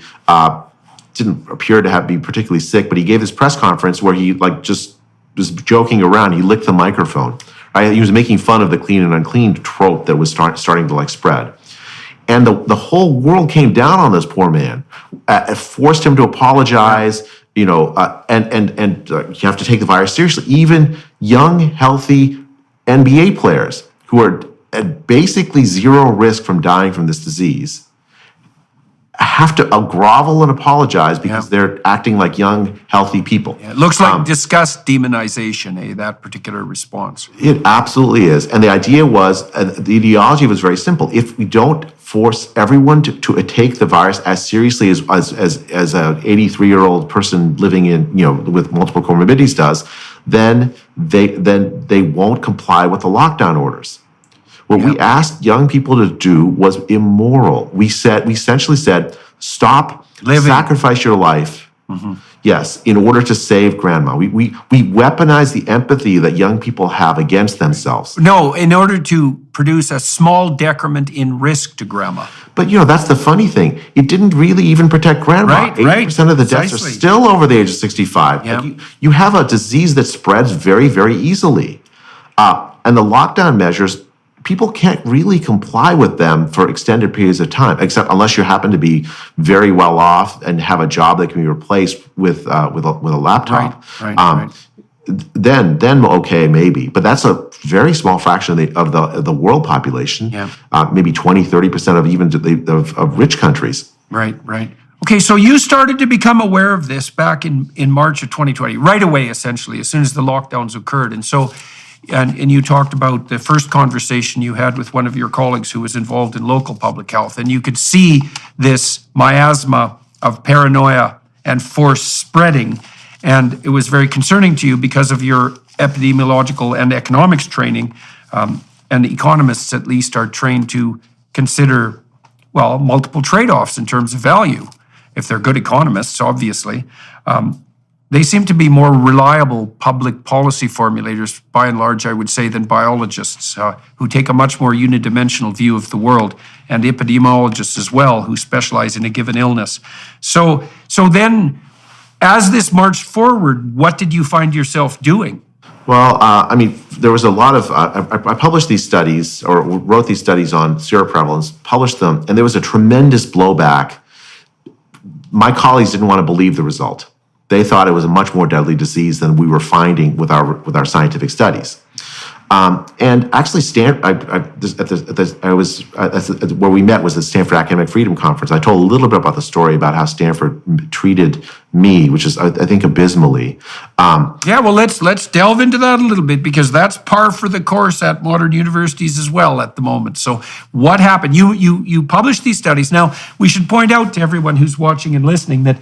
didn't appear to be particularly sick, but he gave this press conference where he just was joking around. He licked the microphone. Right? He was making fun of the clean and unclean trope that was starting to spread. And the whole world came down on this poor man, forced him to apologize, and you have to take the virus seriously. Even young, healthy NBA players who are at basically zero risk from dying from this disease have to grovel and apologize because they're acting like young, healthy people. Yeah, it looks like disgust demonization, that particular response. It absolutely is. And the idea was, the ideology was very simple. If we don't force everyone to take the virus as seriously as an 83-year-old person living in, with multiple comorbidities does, then they won't comply with the lockdown orders. What we asked young people to do was immoral. We essentially said, stop, sacrifice your life Yes, in order to save grandma. We weaponize the empathy that young people have against themselves. No, in order to produce a small decrement in risk to grandma. But that's the funny thing. It didn't really even protect grandma. Right, 80% of the deaths precisely. are still over the age of 65. Yeah. Like you have a disease that spreads very, very easily. And the lockdown measures, people can't really comply with them for extended periods of time, except unless you happen to be very well off and have a job that can be replaced with a laptop. Right. Then okay, maybe, but that's a very small fraction of the world population. Yeah. Maybe 20-30% of even of rich countries. Right. Okay, so you started to become aware of this back in March of 2020, right away, essentially, as soon as the lockdowns occurred. And so, and you talked about the first conversation you had with one of your colleagues who was involved in local public health, and you could see this miasma of paranoia and force spreading. And it was very concerning to you because of your epidemiological and economics training. And economists, at least, are trained to consider, well, multiple trade-offs in terms of value. If they're good economists, obviously. They seem to be more reliable public policy formulators, by and large, I would say, than biologists, who take a much more unidimensional view of the world, and epidemiologists as well, who specialize in a given illness. So then, as this marched forward, what did you find yourself doing? Well, there was a lot of, I published these studies, or wrote these studies on seroprevalence, published them, and there was a tremendous blowback. My colleagues didn't want to believe the result. They thought it was a much more deadly disease than we were finding with our scientific studies. And actually, where we met was the Stanford Academic Freedom Conference. I told a little bit about the story about how Stanford treated me, which is, I think, abysmally. Yeah, well, let's delve into that a little bit, because that's par for the course at modern universities as well at the moment. So what happened? You published these studies. Now, we should point out to everyone who's watching and listening that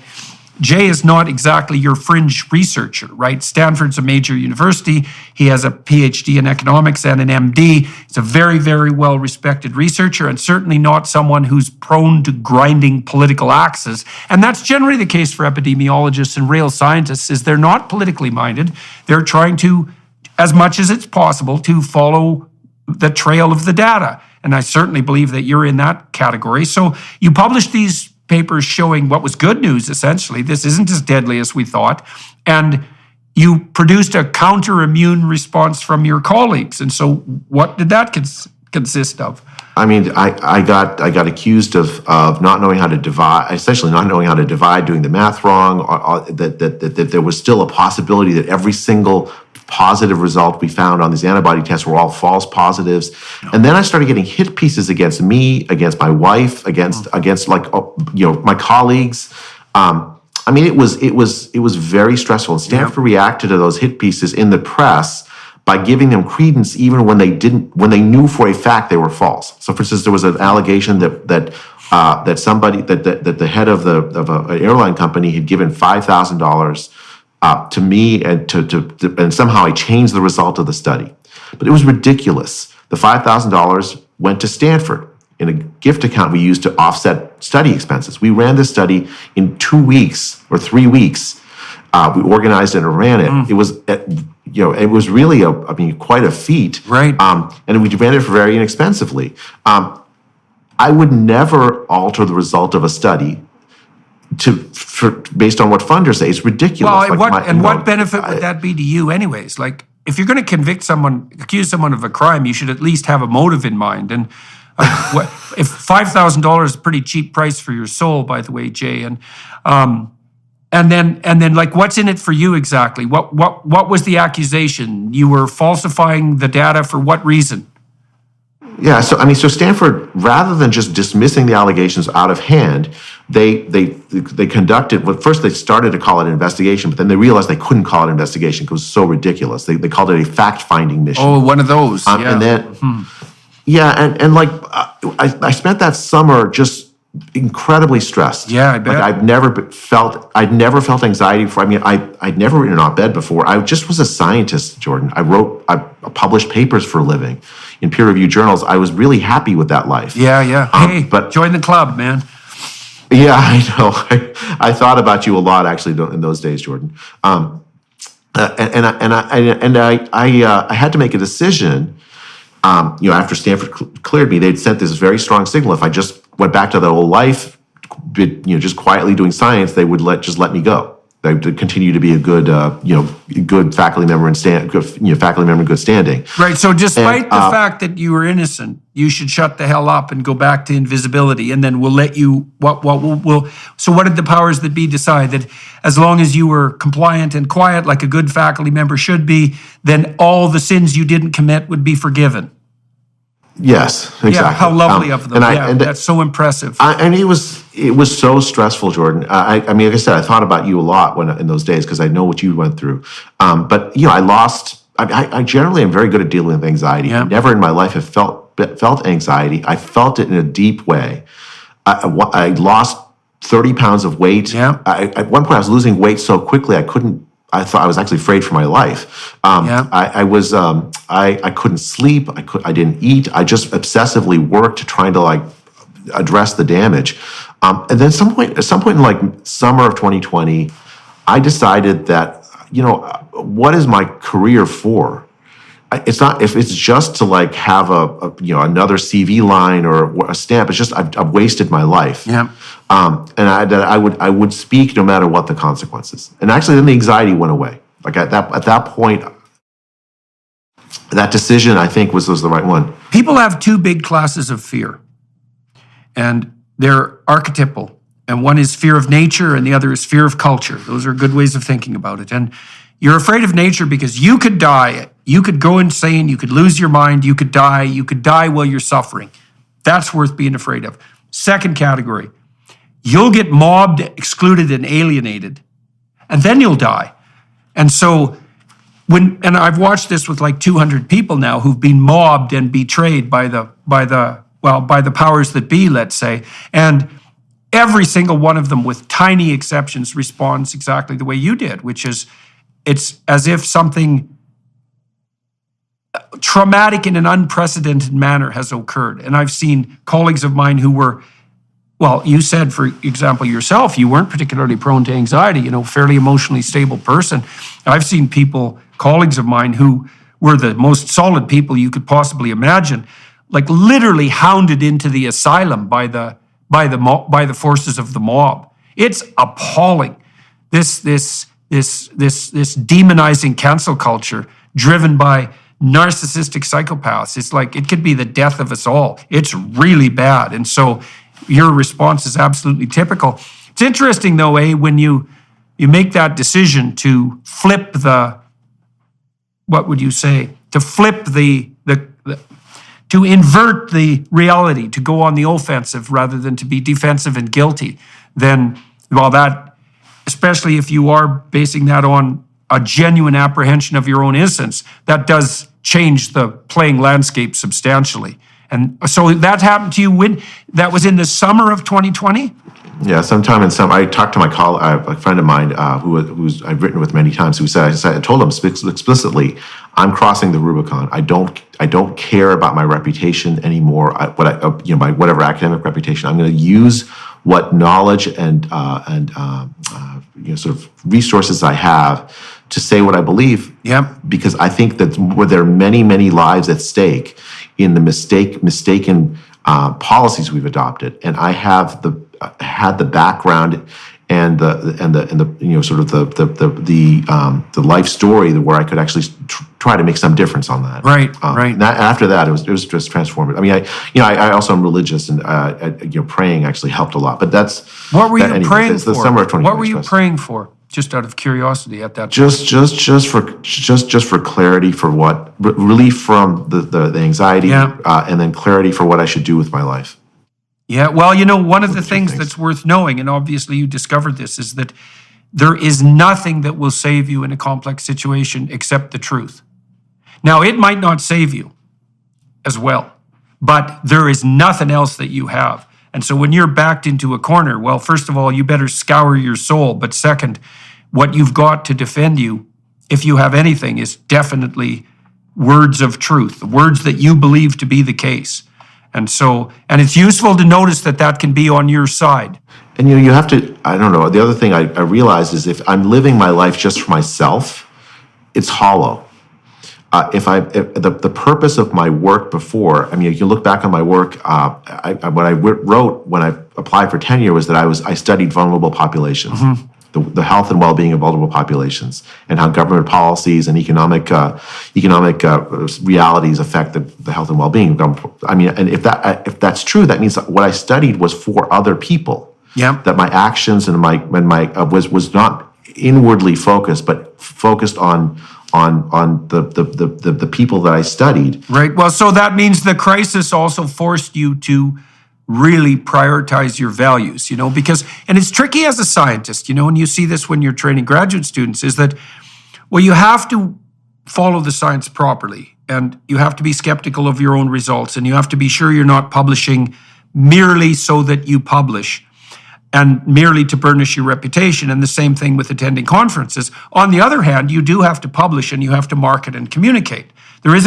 Jay is not exactly your fringe researcher, right? Stanford's a major university. He has a PhD in economics and an MD. He's a very, very well-respected researcher, and certainly not someone who's prone to grinding political axes. And that's generally the case for epidemiologists and real scientists, is they're not politically minded. They're trying to, as much as it's possible, to follow the trail of the data. And I certainly believe that you're in that category. So you published these papers showing what was good news, essentially. This isn't as deadly as we thought. And you produced a counter-immune response from your colleagues. And so what did that consist of? I got accused of not knowing how to divide, essentially not knowing how to divide, doing the math wrong, that there was still a possibility that every single positive result we found on these antibody tests were all false positives. And then I started getting hit pieces against me, against my wife, against my colleagues. It was very stressful. And Stanford reacted to those hit pieces in the press by giving them credence even when they knew for a fact they were false. So, for instance, there was an allegation that the head of an airline company had given $5,000 to me, and somehow I changed the result of the study. But it was ridiculous. The $5,000 went to Stanford in a gift account we used to offset study expenses. We ran this study in 2 weeks or 3 weeks. We organized it and ran it. It was, it was really quite a feat. Right. And we ran it for very inexpensively. I would never alter the result of a study based on what funders say. It's ridiculous. Well, what benefit would that be to you anyways? Like, if you're going to accuse someone of a crime, you should at least have a motive in mind. And if $5,000 is a pretty cheap price for your soul, by the way, Jay, and then like, what's in it for you exactly? What was the accusation? You were falsifying the data for what reason? Yeah, so Stanford, rather than just dismissing the allegations out of hand, they conducted. Well, first they started to call it an investigation, but then they realized they couldn't call it an investigation because it was so ridiculous. They called it a fact-finding mission. Oh, one of those. Yeah. And then, I spent that summer just incredibly stressed. Yeah, I bet. Like I'd never felt anxiety before. I'd never written an op-ed before. I just was a scientist, Jordan. I published papers for a living in peer-reviewed journals. I was really happy with that life. Yeah. Hey, but join the club, man. Yeah, I know. I thought about you a lot actually in those days, Jordan. I had to make a decision. After Stanford cleared me, they'd sent this very strong signal. If I just went back to that old life, just quietly doing science, they would let me go. They would continue to be a good, good faculty member faculty member in good standing. Right. So despite the fact that you were innocent, you should shut the hell up and go back to invisibility, and then we'll let you. So what did the powers that be decide? That as long as you were compliant and quiet, like a good faculty member should be, then all the sins you didn't commit would be forgiven. Yes, exactly. Yeah, how lovely of them. That's so impressive. And it was so stressful, Jordan. I mean, like I said, I thought about you a lot in those days because I know what you went through. But I lost. I generally am very good at dealing with anxiety. Yeah. Never in my life have felt anxiety. I felt it in a deep way. I lost 30 pounds of weight. Yeah. At one point, I was losing weight so quickly I thought I was actually afraid for my life. I couldn't sleep. I didn't eat. I just obsessively worked trying to address the damage. And then at some point in summer of 2020, I decided that, what is my career for? It's not, if it's just to have another CV line or a stamp, it's just I've wasted my life. Yeah. And I would speak no matter what the consequences. And actually, then the anxiety went away. At that point, that decision I think was the right one. People have two big classes of fear, and they're archetypal. And one is fear of nature, and the other is fear of culture. Those are good ways of thinking about it. And you're afraid of nature because you could die. You could go insane. You could lose your mind. You could die. You could die while you're suffering. That's worth being afraid of. Second category, you'll get mobbed, excluded, and alienated, and then you'll die. And so and I've watched this with 200 people now who've been mobbed and betrayed by the powers that be, let's say. And every single one of them, with tiny exceptions, responds exactly the way you did, which is it's as if something traumatic in an unprecedented manner has occurred. And I've seen colleagues of mine who were, you said, for example, yourself, you weren't particularly prone to anxiety, fairly emotionally stable person. I've seen colleagues of mine who were the most solid people you could possibly imagine, literally hounded into the asylum by the forces of the mob. It's appalling. This demonizing cancel culture driven by narcissistic psychopaths. It's it could be the death of us all. It's really bad. And so your response is absolutely typical. It's interesting though, when you make that decision to flip to invert the reality, to go on the offensive rather than to be defensive and guilty, then, that, especially if you are basing that on a genuine apprehension of your own innocence, that does change the playing landscape substantially. And so that happened to you when that was in the summer of 2020? Yeah, sometime in I talked to a friend of mine who's I've written with many times. I told him explicitly, I'm crossing the Rubicon. I don't care about my reputation anymore. My whatever academic reputation. I'm going to use what knowledge and sort of resources I have to say what I believe. Yep. Because I think that there are many lives at stake in the mistaken policies we've adopted, and I have had the background and the sort of the life story where I could actually try to make some difference on that. Right. Right. After that, it was just transformative. I mean, I also am religious, and praying actually helped a lot. But that's what were you praying it's for? The summer of 2020. What were you praying for? Just out of curiosity at that time. Just for clarity, for what relief from the anxiety, and then clarity for what I should do with my life. Yeah, well, one of the things that's worth knowing, and obviously you discovered this, is that there is nothing that will save you in a complex situation except the truth. Now, it might not save you as well, but there is nothing else that you have. And so when you're backed into a corner, well, first of all, you better scour your soul. But second, what you've got to defend you, if you have anything, is definitely words of truth, words that you believe to be the case. And so, and it's useful to notice that that can be on your side. And you have to, I don't know, the other thing I realized is if I'm living my life just for myself, it's hollow. If the purpose of my work before, I mean, if you look back on my work, what I wrote when I applied for tenure was that I studied vulnerable populations, the health and well-being of vulnerable populations, and how government policies and economic realities affect the health and well-being. I mean, and if that's true, that means that what I studied was for other people. Yeah. That my actions and my was not inwardly focused, but focused on the people that I studied. Right. Well, so that means the crisis also forced you to really prioritize your values, because, and it's tricky as a scientist, and you see this when you're training graduate students, is that, well, you have to follow the science properly, and you have to be skeptical of your own results, and you have to be sure you're not publishing merely so that you publish, and merely to burnish your reputation, and the same thing with attending conferences. On the other hand, you do have to publish and you have to market and communicate. There is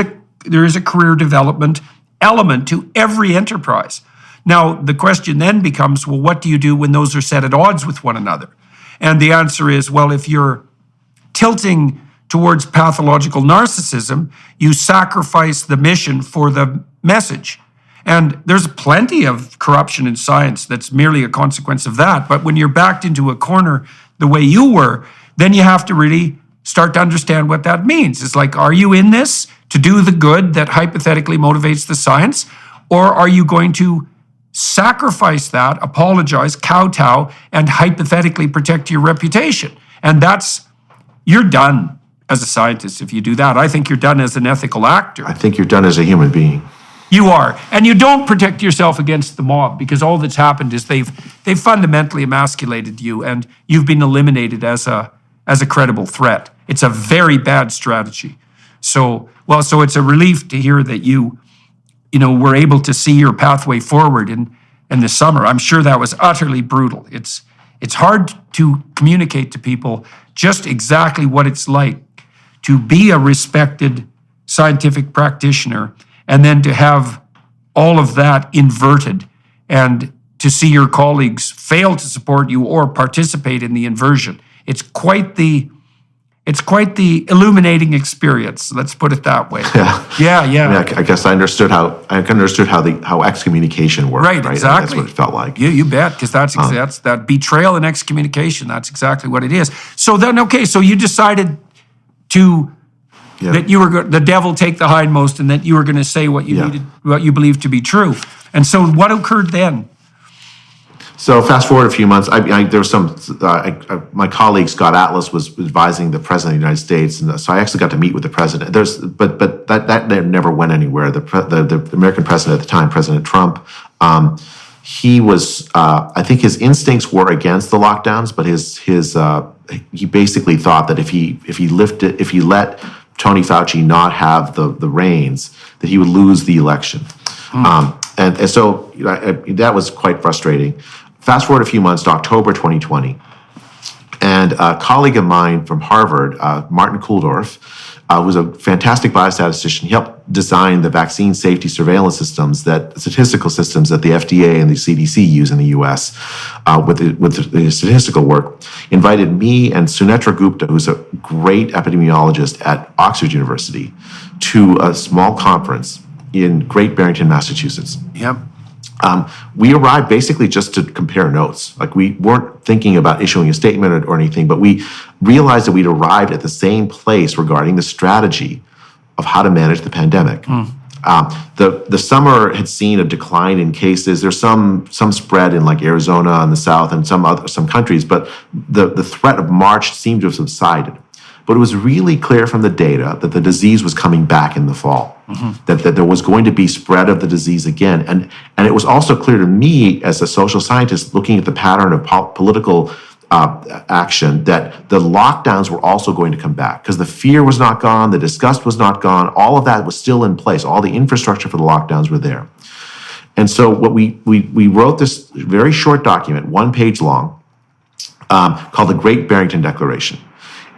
a career development element to every enterprise. Now, the question then becomes, well, what do you do when those are set at odds with one another? And the answer is, well, if you're tilting towards pathological narcissism, you sacrifice the mission for the message. And there's plenty of corruption in science that's merely a consequence of that. But when you're backed into a corner the way you were, then you have to really start to understand what that means. It's like, are you in this to do the good that hypothetically motivates the science? Or are you going to sacrifice that, apologize, kowtow, and hypothetically protect your reputation? And you're done as a scientist if you do that. I think you're done as an ethical actor. I think you're done as a human being. You are. And you don't protect yourself against the mob, because all that's happened is they've fundamentally emasculated you, and you've been eliminated as a credible threat. It's a very bad strategy. So it's a relief to hear that you were able to see your pathway forward in the summer. I'm sure that was utterly brutal. It's hard to communicate to people just exactly what it's like to be a respected scientific practitioner and then to have all of that inverted, and to see your colleagues fail to support you or participate in the inversion. It's quite the illuminating experience. Let's put it that way. Yeah. I mean, I guess I understood how excommunication worked. Right, exactly. That's what it felt like. You bet, because that's that betrayal and excommunication. That's exactly what it is. So then, okay, so you decided to. Yeah. That you were the devil take the hindmost, and that you were going to say what you needed, what you believed to be true. And so, what occurred then? So, fast forward a few months. There was some. My colleague Scott Atlas was advising the president of the United States, and so I actually got to meet with the president. But that never went anywhere. The American president at the time, President Trump, he was. I think his instincts were against the lockdowns, but he basically thought that if he let Tony Fauci not have the reins, that he would lose the election. And so that was quite frustrating. Fast forward a few months to October 2020, and a colleague of mine from Harvard, Martin Kulldorff, who's a fantastic biostatistician, he helped design the vaccine safety surveillance statistical systems that the FDA and the CDC use in the US with the statistical work, invited me and Sunetra Gupta, who's a great epidemiologist at Oxford University, to a small conference in Great Barrington, Massachusetts. Yep. We arrived basically just to compare notes. Like, we weren't thinking about issuing a statement or anything, but we realized that we'd arrived at the same place regarding the strategy of how to manage the pandemic. The summer had seen a decline in cases. There's some spread in like Arizona and the South and some countries, but the threat of March seemed to have subsided. But it was really clear from the data that the disease was coming back in the fall, that there was going to be spread of the disease again. And it was also clear to me as a social scientist looking at the pattern of political action that the lockdowns were also going to come back, because the fear was not gone, the disgust was not gone, all of that was still in place, all the infrastructure for the lockdowns were there. And so what we wrote this very short document, 1 page long, called the Great Barrington Declaration.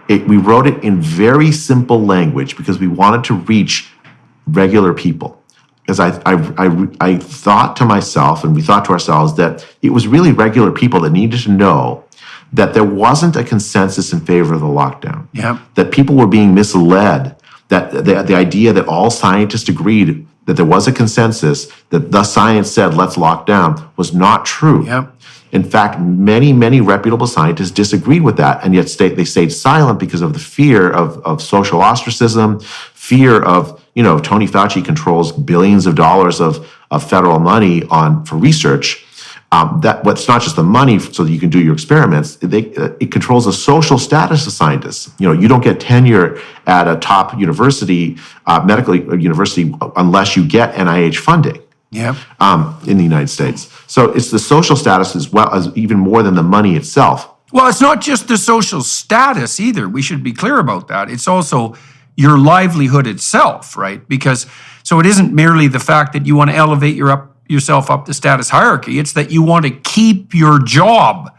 We wrote it in very simple language because we wanted to reach regular people. is I thought to myself, and we thought to ourselves, that it was really regular people that needed to know that there wasn't a consensus in favor of the lockdown. Yeah. That people were being misled, that the idea that all scientists agreed that there was a consensus, that the science said, let's lock down, was not true. Yeah. In fact, many, many reputable scientists disagreed with that, and yet they stayed silent because of the fear of social ostracism, fear of, Tony Fauci controls billions of dollars of federal money for research. It's not just the money so that you can do your experiments. It controls the social status of scientists. You don't get tenure at a top university, medical university, unless you get NIH funding. Yeah. In the United States. So it's the social status as well as even more than the money itself. Well, it's not just the social status either. We should be clear about that. It's also your livelihood itself, right? Because so it isn't merely the fact that you want to elevate yourself up the status hierarchy. It's that you want to keep your job.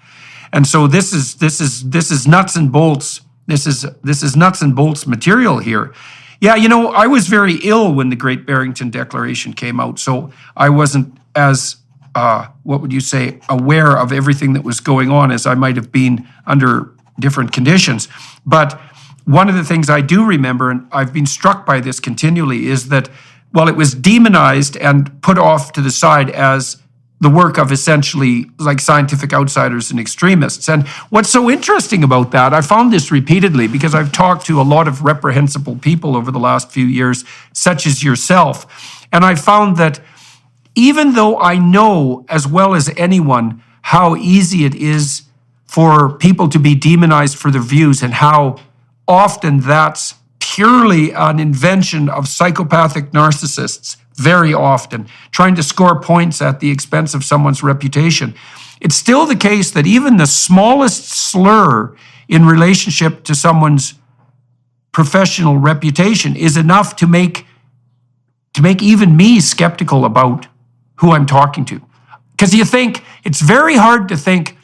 And so this is nuts and bolts. This is nuts and bolts material here. Yeah, I was very ill when the Great Barrington Declaration came out, so I wasn't as, aware of everything that was going on as I might have been under different conditions. But one of the things I do remember, and I've been struck by this continually, is that while it was demonized and put off to the side as the work of essentially like scientific outsiders and extremists. And what's so interesting about that, I found this repeatedly because I've talked to a lot of reprehensible people over the last few years, such as yourself. And I found that even though I know as well as anyone how easy it is for people to be demonized for their views and how often that's purely an invention of psychopathic narcissists, very often, trying to score points at the expense of someone's reputation. It's still the case that even the smallest slur in relationship to someone's professional reputation is enough to make even me skeptical about who I'm talking to. Because it's very hard to think,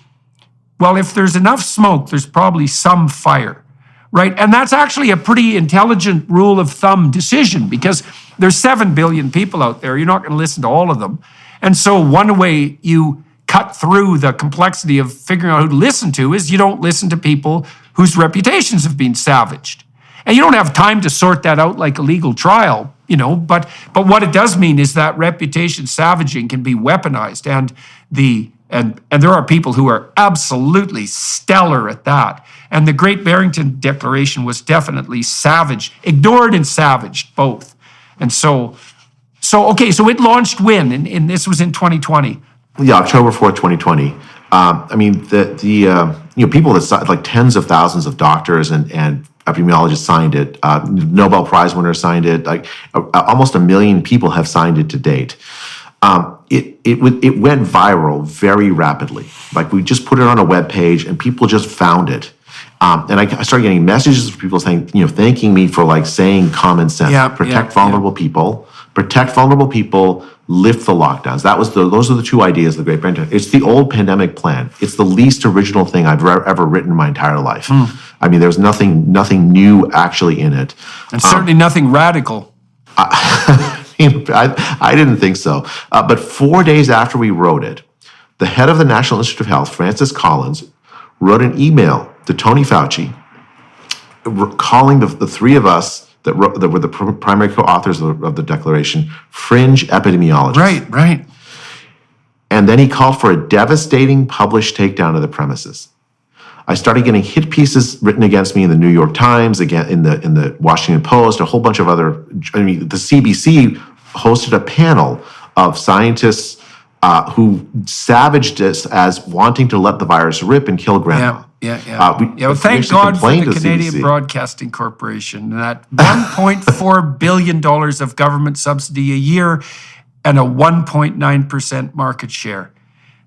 well, if there's enough smoke, there's probably some fire. Right? And that's actually a pretty intelligent rule of thumb decision because there's 7 billion people out there. You're not going to listen to all of them. And so one way you cut through the complexity of figuring out who to listen to is you don't listen to people whose reputations have been savaged. And you don't have time to sort that out like a legal trial, but what it does mean is that reputation savaging can be weaponized and there are people who are absolutely stellar at that. And the Great Barrington Declaration was definitely savage, ignored and savaged, both. And so it launched when? And this was in 2020. Yeah, October 4th, 2020. People that signed, like tens of thousands of doctors and epidemiologists signed it. Nobel Prize winners signed it. Almost 1 million people have signed it to date. It went viral very rapidly. Like we just put it on a web page and people just found it. And I started getting messages from people saying, thanking me for saying common sense, protect vulnerable people, lift the lockdowns. Those are the two ideas of the Great Barrington. It's the old pandemic plan. It's the least original thing I've ever written in my entire life. There's nothing new actually in it. And certainly nothing radical. I didn't think so. But 4 days after we wrote it, the head of the National Institute of Health, Francis Collins, wrote an email to Tony Fauci calling the three of us that were the primary co-authors of the declaration fringe epidemiologists. Right. And then he called for a devastating published takedown of the premises. I started getting hit pieces written against me in the New York Times, again in the Washington Post, a whole bunch of other. The CBC hosted a panel of scientists who savaged us as wanting to let the virus rip and kill grandma. Well, thank God for the Canadian Broadcasting Corporation. That $1.4 billion of government subsidy a year and a 1.9% market share.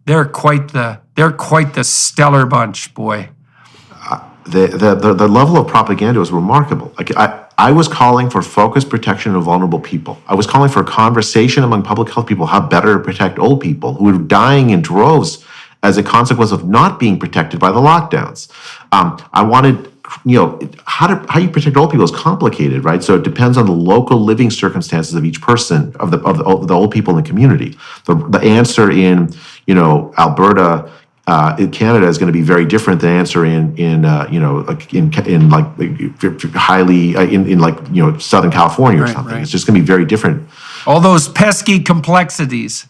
They're quite the stellar bunch, boy. The level of propaganda was remarkable. I was calling for focused protection of vulnerable people. I was calling for a conversation among public health people how better to protect old people who were dying in droves as a consequence of not being protected by the lockdowns. I wanted how you protect old people is complicated, right? So it depends on the local living circumstances of each person, of the old people in the community. The answer in Alberta, in Canada, is going to be very different than the answer in Southern California or something. Right. It's just going to be very different. All those pesky complexities.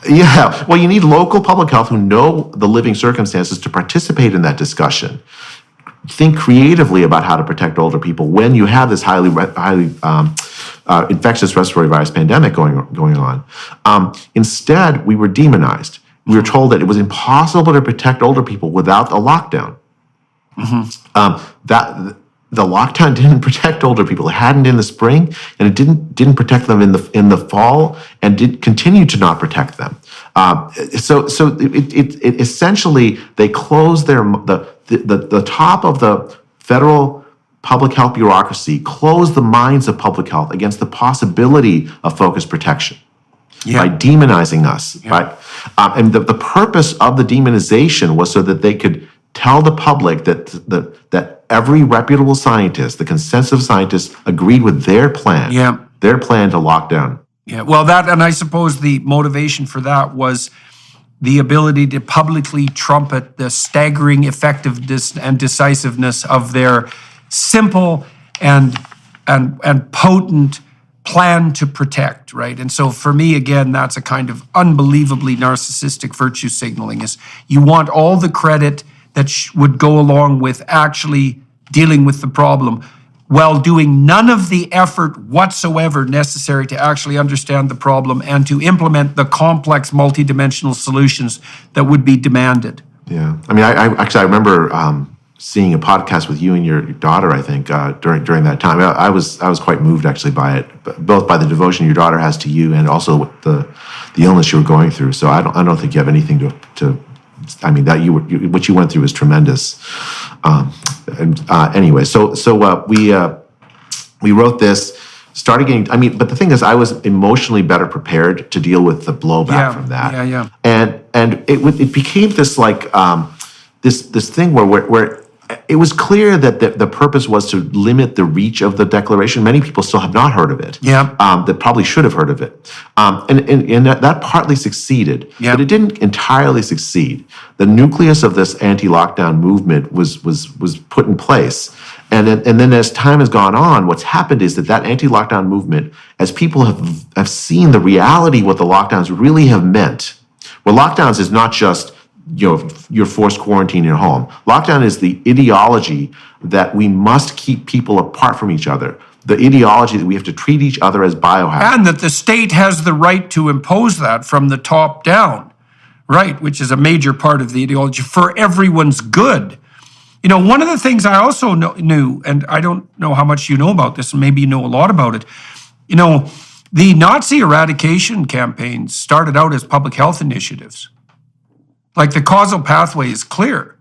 Yeah, well, you need local public health who know the living circumstances to participate in that discussion. Think creatively about how to protect older people when you have this highly infectious respiratory virus pandemic going on. Instead, we were demonized. We were told that it was impossible to protect older people without a lockdown. That the lockdown didn't protect older people. It hadn't in the spring, and it didn't protect them in the fall, and did continue to not protect them. So it essentially, they closed the top of the federal public health bureaucracy closed the minds of public health against the possibility of focused protection by demonizing us, right? And the purpose of the demonization was so that they could tell the public that every reputable scientist, the consensus of scientists, agreed with their plan to lock down. Yeah, well, and I suppose the motivation for that was the ability to publicly trumpet the staggering effectiveness and decisiveness of their simple and potent plan to protect, right? And so for me, again, that's a kind of unbelievably narcissistic virtue signaling, is you want all the credit that would go along with actually dealing with the problem, while doing none of the effort whatsoever necessary to actually understand the problem and to implement the complex multidimensional solutions that would be demanded. Yeah, I mean, I remember seeing a podcast with you and your daughter, I think, during that time. I was quite moved actually by it, both by the devotion your daughter has to you and also the illness you were going through. So I don't think you have anything to I mean, that what you went through is tremendous. Anyway, so we wrote this, started getting. I mean, but the thing is, I was emotionally better prepared to deal with the blowback from that. Yeah. And it became this like this thing where it was clear that the purpose was to limit the reach of the declaration. Many people still have not heard of it. That probably should have heard of it. And that partly succeeded, but it didn't entirely succeed. The nucleus of this anti-lockdown movement was put in place. And then as time has gone on, what's happened is that anti-lockdown movement, as people have seen the reality, what the lockdowns really have meant. Well, lockdowns is not just you're forced quarantine in your home. Lockdown is the ideology that we must keep people apart from each other. The ideology that we have to treat each other as biohazards. And that the state has the right to impose that from the top down, right? Which is a major part of the ideology for everyone's good. One of the things I also knew, and I don't know how much you know about this, and maybe you know a lot about it, the Nazi eradication campaigns started out as public health initiatives. Like, the causal pathway is clear.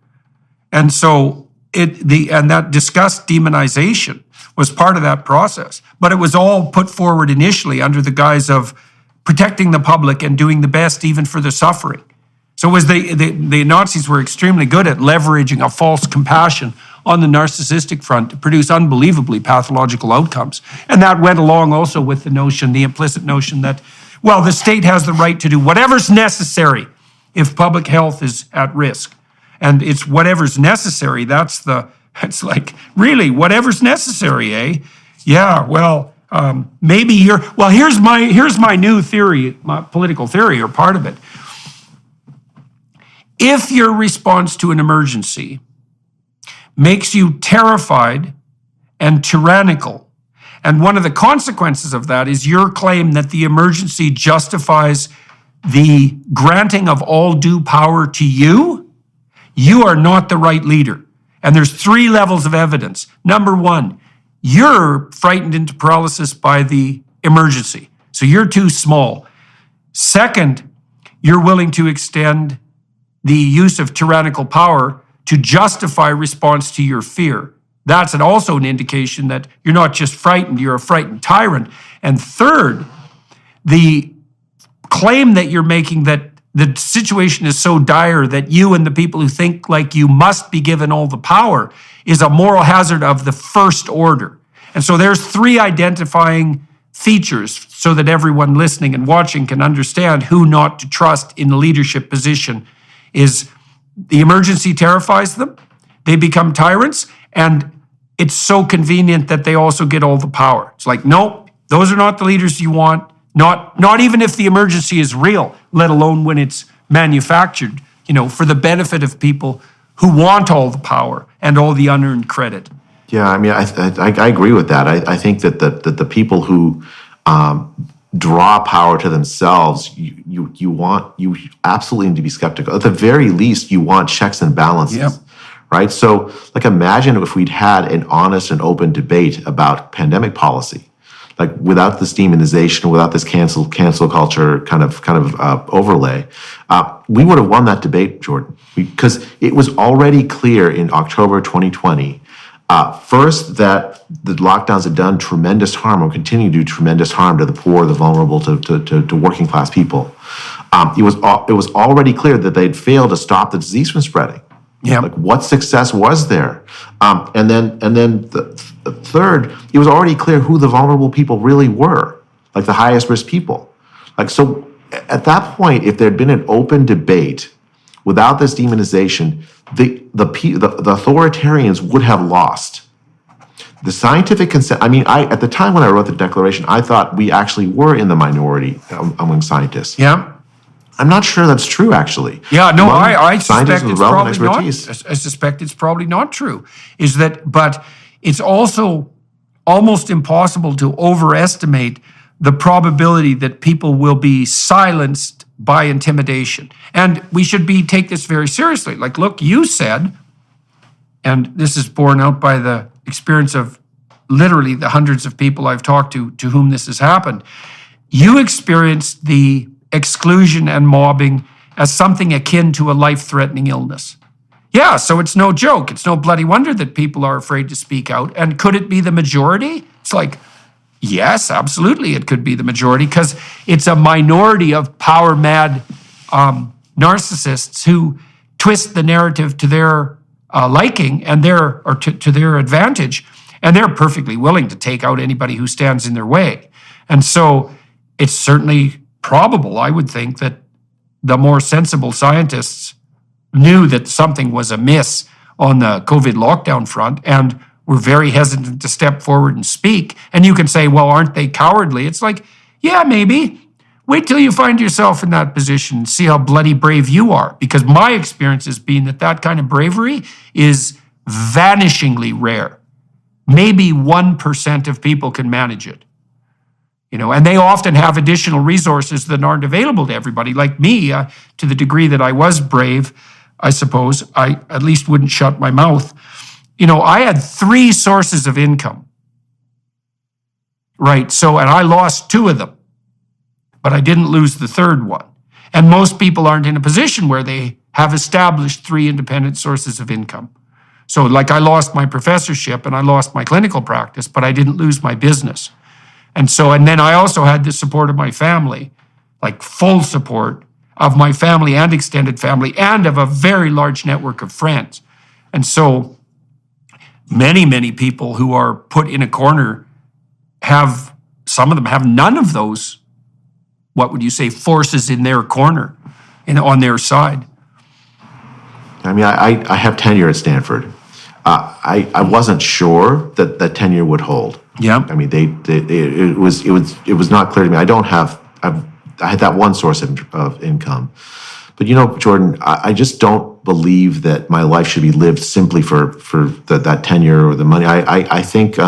And so that discussed demonization was part of that process. But it was all put forward initially under the guise of protecting the public and doing the best even for the suffering. So it was the Nazis were extremely good at leveraging a false compassion on the narcissistic front to produce unbelievably pathological outcomes. And that went along also with the implicit notion that, well, the state has the right to do whatever's necessary if public health is at risk. And it's whatever's necessary. It's like, really, whatever's necessary, eh? Yeah, well, maybe here's my new theory, my political theory, or part of it. If your response to an emergency makes you terrified and tyrannical, and one of the consequences of that is your claim that the emergency justifies the granting of all due power to you, you are not the right leader. And there's 3 levels of evidence. Number 1, you're frightened into paralysis by the emergency. So you're too small. Second, you're willing to extend the use of tyrannical power to justify response to your fear. That's also an indication that you're not just frightened, you're a frightened tyrant. And third, the claim that you're making that the situation is so dire that you and the people who think like you must be given all the power is a moral hazard of the first order. And so there's 3 identifying features so that everyone listening and watching can understand who not to trust in a leadership position. Is the emergency terrifies them, they become tyrants, and it's so convenient that they also get all the power. It's like, nope, those are not the leaders you want, not even if the emergency is real, let alone when it's manufactured, for the benefit of people who want all the power and all the unearned credit. Yeah, I mean, I agree with that. I think that the people who draw power to themselves, you absolutely need to be skeptical. At the very least, you want checks and balances. Yep. Right? So, imagine if we'd had an honest and open debate about pandemic policy, without this demonization, without this cancel culture kind of overlay, we would have won that debate, Jordan, because it was already clear in October 2020. First, that the lockdowns had done tremendous harm or continue to do tremendous harm to the poor, the vulnerable, to working class people. It was already clear that they'd failed to stop the disease from spreading. Yeah. What success was there? And then the third, it was already clear who the vulnerable people really were, the highest risk people. So at that point, if there'd been an open debate without this demonization, the authoritarians would have lost. The scientific consent, at the time when I wrote the declaration, I thought we actually were in the minority among scientists. Yeah. I'm not sure that's true, actually. Yeah, no, I suspect it's probably expertise. not. I suspect it's probably not true. But it's also almost impossible to overestimate the probability that people will be silenced by intimidation. And we should take this very seriously. Look, you said, and this is borne out by the experience of literally the hundreds of people I've talked to whom this has happened. You experienced the exclusion and mobbing as something akin to a life-threatening illness. Yeah, so it's no joke. It's no bloody wonder that people are afraid to speak out. And could it be the majority? It's yes, absolutely, it could be the majority, because it's a minority of power-mad narcissists who twist the narrative to their liking and to their advantage, and they're perfectly willing to take out anybody who stands in their way. And so it's certainly probable, I would think, that the more sensible scientists knew that something was amiss on the COVID lockdown front and were very hesitant to step forward and speak. And you can say, well, aren't they cowardly? It's yeah, maybe. Wait till you find yourself in that position and see how bloody brave you are. Because my experience has been that kind of bravery is vanishingly rare. Maybe 1% of people can manage it. And they often have additional resources that aren't available to everybody. Like me, to the degree that I was brave, I suppose, I at least wouldn't shut my mouth. I had 3 sources of income. Right, and I lost 2 of them, but I didn't lose the third one. And most people aren't in a position where they have established 3 independent sources of income. So I lost my professorship and I lost my clinical practice, but I didn't lose my business. And then I also had the support of my family, full support of my family and extended family, and of a very large network of friends. And so many, many people who are put in a corner some of them have none of those, what would you say, forces in their corner, on their side. I have tenure at Stanford. I wasn't sure that tenure would hold. Yeah. It was not clear to me. I had that one source of income, but Jordan, I just don't believe that my life should be lived simply for that tenure or the money. I think,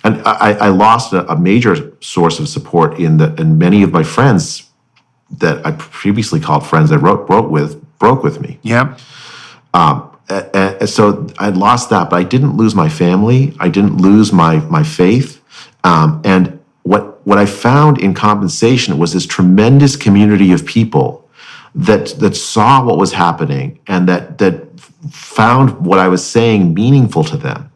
and I lost a major source of support in many of my friends that I previously called friends that broke with me. Yeah. So I lost that, but I didn't lose my family. I didn't lose my faith. And what I found in compensation was this tremendous community of people that saw what was happening and that found what I was saying meaningful to them.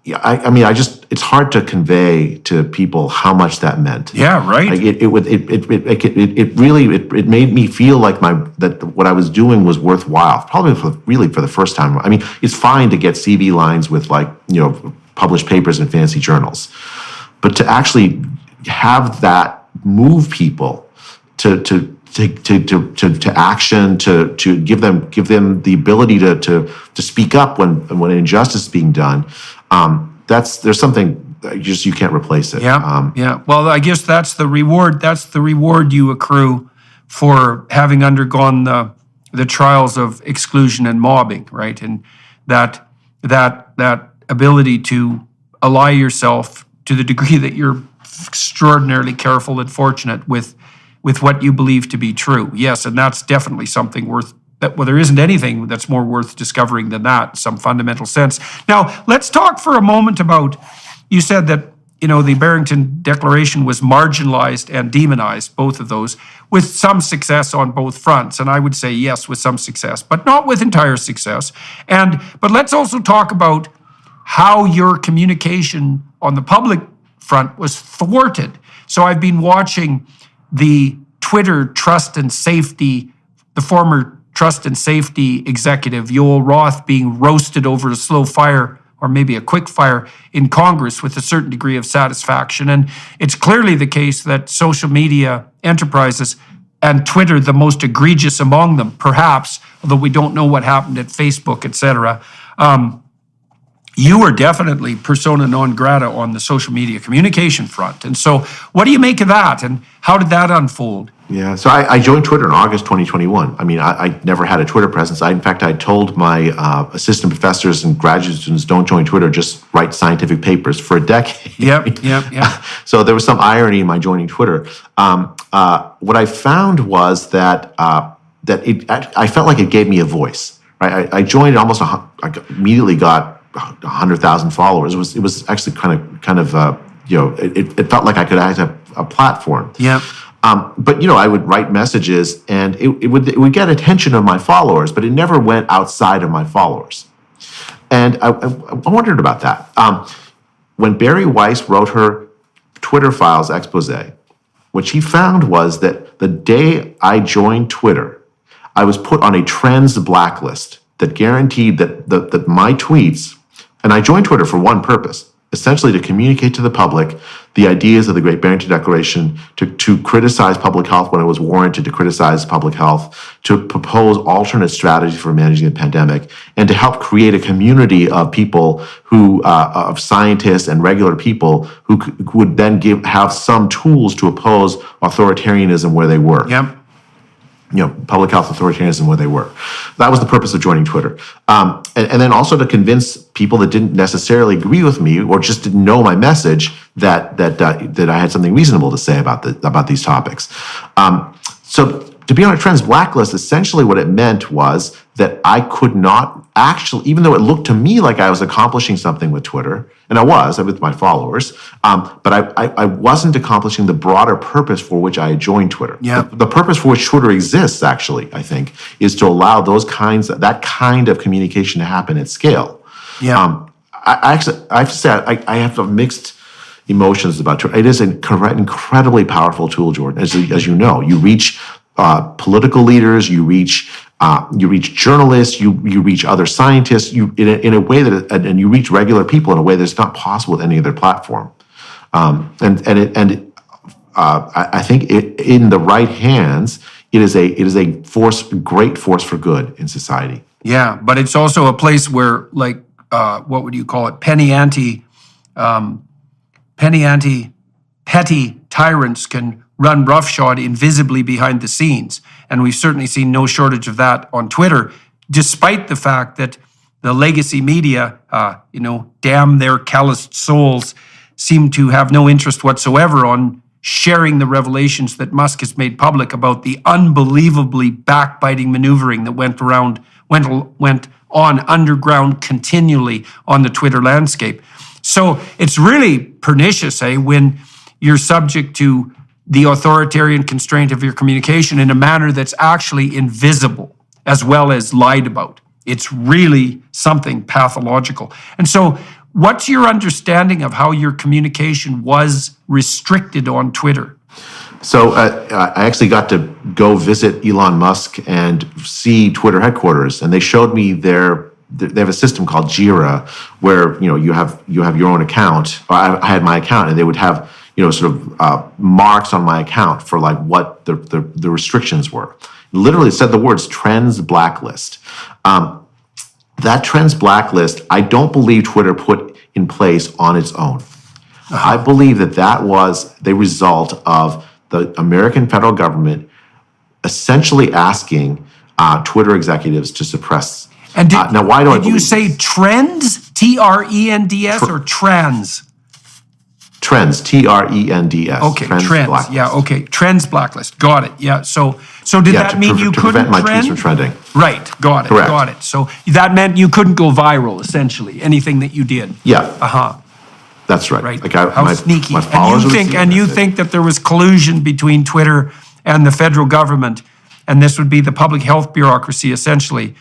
yeah, I mean, it's hard to convey to people how much that meant. Yeah, right. Like it really made me feel like that what I was doing was worthwhile. Probably for the first time. I mean, it's fine to get CV lines with published papers in fancy journals, but to actually have that move people to action, to give them the ability to speak up when injustice is being done. There's something you can't replace it. Yeah. Well, I guess that's the reward. That's the reward you accrue for having undergone the trials of exclusion and mobbing, right? And that ability to ally yourself to the degree that you're extraordinarily careful and fortunate with what you believe to be true. Yes, and that's definitely something worth. Well, there isn't anything that's more worth discovering than that in some fundamental sense. Now, let's talk for a moment about, you said that, the Barrington Declaration was marginalized and demonized, both of those, with some success on both fronts. And I would say yes, with some success, but not with entire success. But let's also talk about how your communication on the public front was thwarted. So I've been watching the Twitter trust and safety, the former trust and safety executive, Yoel Roth, being roasted over a slow fire or maybe a quick fire in Congress with a certain degree of satisfaction. And it's clearly the case that social media enterprises, and Twitter, the most egregious among them, perhaps, although we don't know what happened at Facebook, et cetera, you were definitely persona non grata on the social media communication front. And so what do you make of that? And how did that unfold? Yeah, so I joined Twitter in August 2021. I mean, I never had a Twitter presence. In fact, I told my assistant professors and graduate students, don't join Twitter, just write scientific papers for a decade. Yep. So there was some irony in my joining Twitter. What I found was that I felt like it gave me a voice. Right? I joined I immediately got 100,000 followers. It was actually kind of it felt like I could have a platform. Yeah. But I would write messages, and it would get attention of my followers, but it never went outside of my followers. And I wondered about that. When Bari Weiss wrote her Twitter files expose, what she found was that the day I joined Twitter, I was put on a trends blacklist that guaranteed that my tweets, and I joined Twitter for one purpose, essentially to communicate to the public the ideas of the Great Barrington Declaration, to criticize public health when it was warranted, to criticize public health, to propose alternate strategies for managing the pandemic, and to help create a community of people of scientists and regular people who would then have some tools to oppose authoritarianism where they were. Yep. Public health authoritarianism where they were. That was the purpose of joining Twitter. And then also to convince people that didn't necessarily agree with me or just didn't know my message that I had something reasonable to say about these topics. So to be on a trends blacklist, essentially what it meant was that I could not actually, even though it looked to me like I was accomplishing something with Twitter, and I was with my followers, but I wasn't accomplishing the broader purpose for which I had joined Twitter. Yeah. The purpose for which Twitter exists, actually, I think, is to allow that kind of communication to happen at scale. Yeah. I have to say, I have mixed emotions about Twitter. It is an incredibly powerful tool, Jordan. As you know, you reach political leaders, you reach journalists, you reach other scientists, in a way and you reach regular people in a way that's not possible with any other platform. I think in the right hands, it is a great force for good in society. Yeah, but it's also a place where, what would you call it? Petty tyrants can run roughshod invisibly behind the scenes. And we've certainly seen no shortage of that on Twitter, despite the fact that the legacy media, damn their calloused souls, seem to have no interest whatsoever on sharing the revelations that Musk has made public about the unbelievably backbiting maneuvering that went on underground continually on the Twitter landscape. So it's really pernicious, when you're subject to the authoritarian constraint of your communication in a manner that's actually invisible as well as lied about. It's really something pathological. And so What's your understanding of how your communication was restricted on Twitter? So I actually got to go visit Elon Musk and see Twitter headquarters, and they showed me they have a system called Jira, where you have your own account. I had my account, and they would have sort of marks on my account for like what the restrictions were. Literally, it said the words "trends blacklist." That trends blacklist, I don't believe Twitter put in place on its own. I believe that was the result of the American federal government essentially asking Twitter executives to suppress. And now, why do I did you say trends, Trends, or trans? Trends, Trends. Okay, trends. Blacklist. Yeah, okay, trends blacklist. Got it. Yeah. So did that mean you couldn't prevent my trend? tweets from trending? Right. Got it. Correct. Got it. So that meant you couldn't go viral, essentially. Anything that you did. Yeah. That's right. Right. Like How sneaky. My followers And you think that there was collusion between Twitter and the federal government, and this would be the public health bureaucracy, essentially,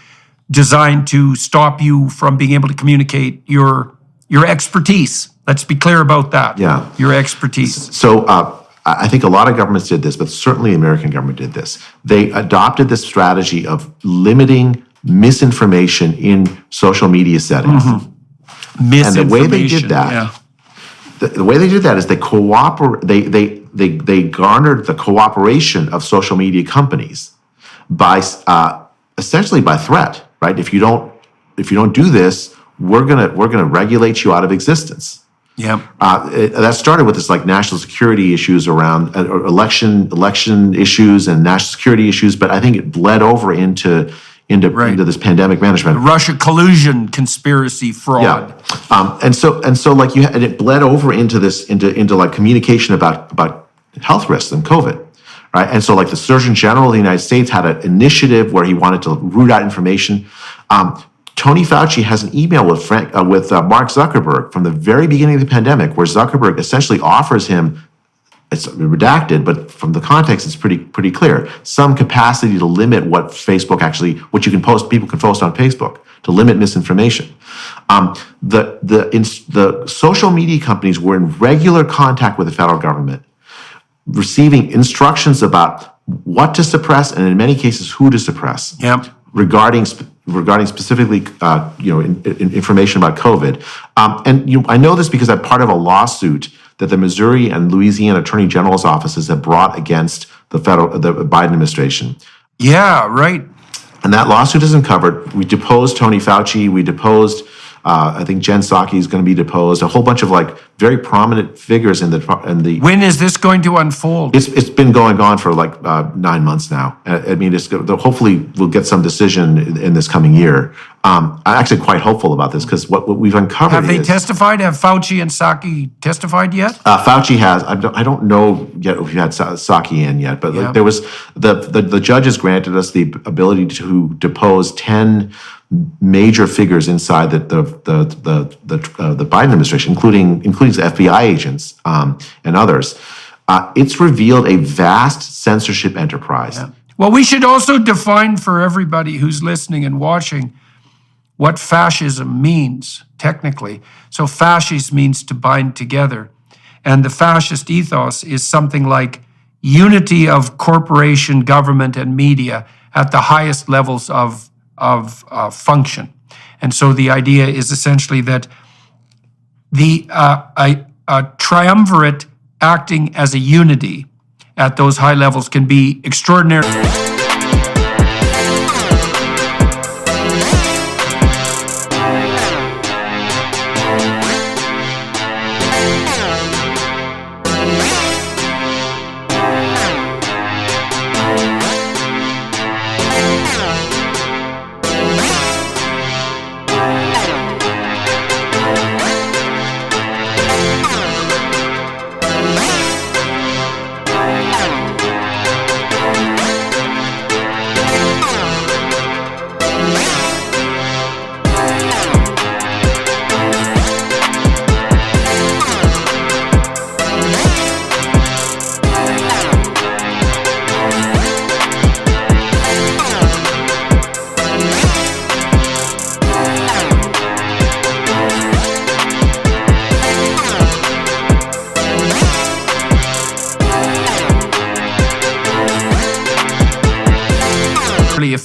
designed to stop you from being able to communicate your expertise. Let's be clear about that. Yeah. Your expertise. So I think a lot of governments did this, but certainly the American government did this. They adopted this strategy of limiting misinformation in social media settings. Misinformation. And the way they did that, yeah. the way they did that is they garnered the cooperation of social media companies by essentially by threat, right? If you don't do this, we're gonna regulate you out of existence. Yeah. That started with this like national security issues around election issues and national security issues, but I think it bled over into this pandemic management. Russia collusion, conspiracy, fraud. Yeah. And so like and it bled over into this into like communication about health risks and COVID. Right. And so like the Surgeon General of the United States had an initiative where he wanted to root out information. Tony Fauci has an email with Mark Zuckerberg from the very beginning of the pandemic, where Zuckerberg essentially offers him, it's redacted, but from the context, it's pretty clear, some capacity to limit what you can post, people can post on Facebook, to limit misinformation. The social media companies were in regular contact with the federal government, receiving instructions about what to suppress and in many cases who to suppress. Yep. Regarding specifically, information about COVID, I know this because I'm part of a lawsuit that the Missouri and Louisiana Attorney General's offices have brought against the Biden administration. Yeah, right. And that lawsuit is uncovered. We deposed Tony Fauci. We deposed, I think Jen Psaki is going to be deposed. A whole bunch of like very prominent figures in the. When is this going to unfold? It's been going on for like 9 months now. I mean, hopefully we'll get some decision in this coming year. I'm actually quite hopeful about this because what we've uncovered Have they testified? Have Fauci and Psaki testified yet? Fauci has. I don't know yet if we had Psaki in yet, but like, there was the judges granted us the ability to depose 10 major figures inside the Biden administration, including the FBI agents and others. It's revealed a vast censorship enterprise. Yeah. Well, we should also define for everybody who's listening and watching what fascism means, technically. So fascist means to bind together. And the fascist ethos is something like unity of corporation, government, and media at the highest levels of function. And so the idea is essentially that a triumvirate acting as a unity at those high levels can be extraordinary.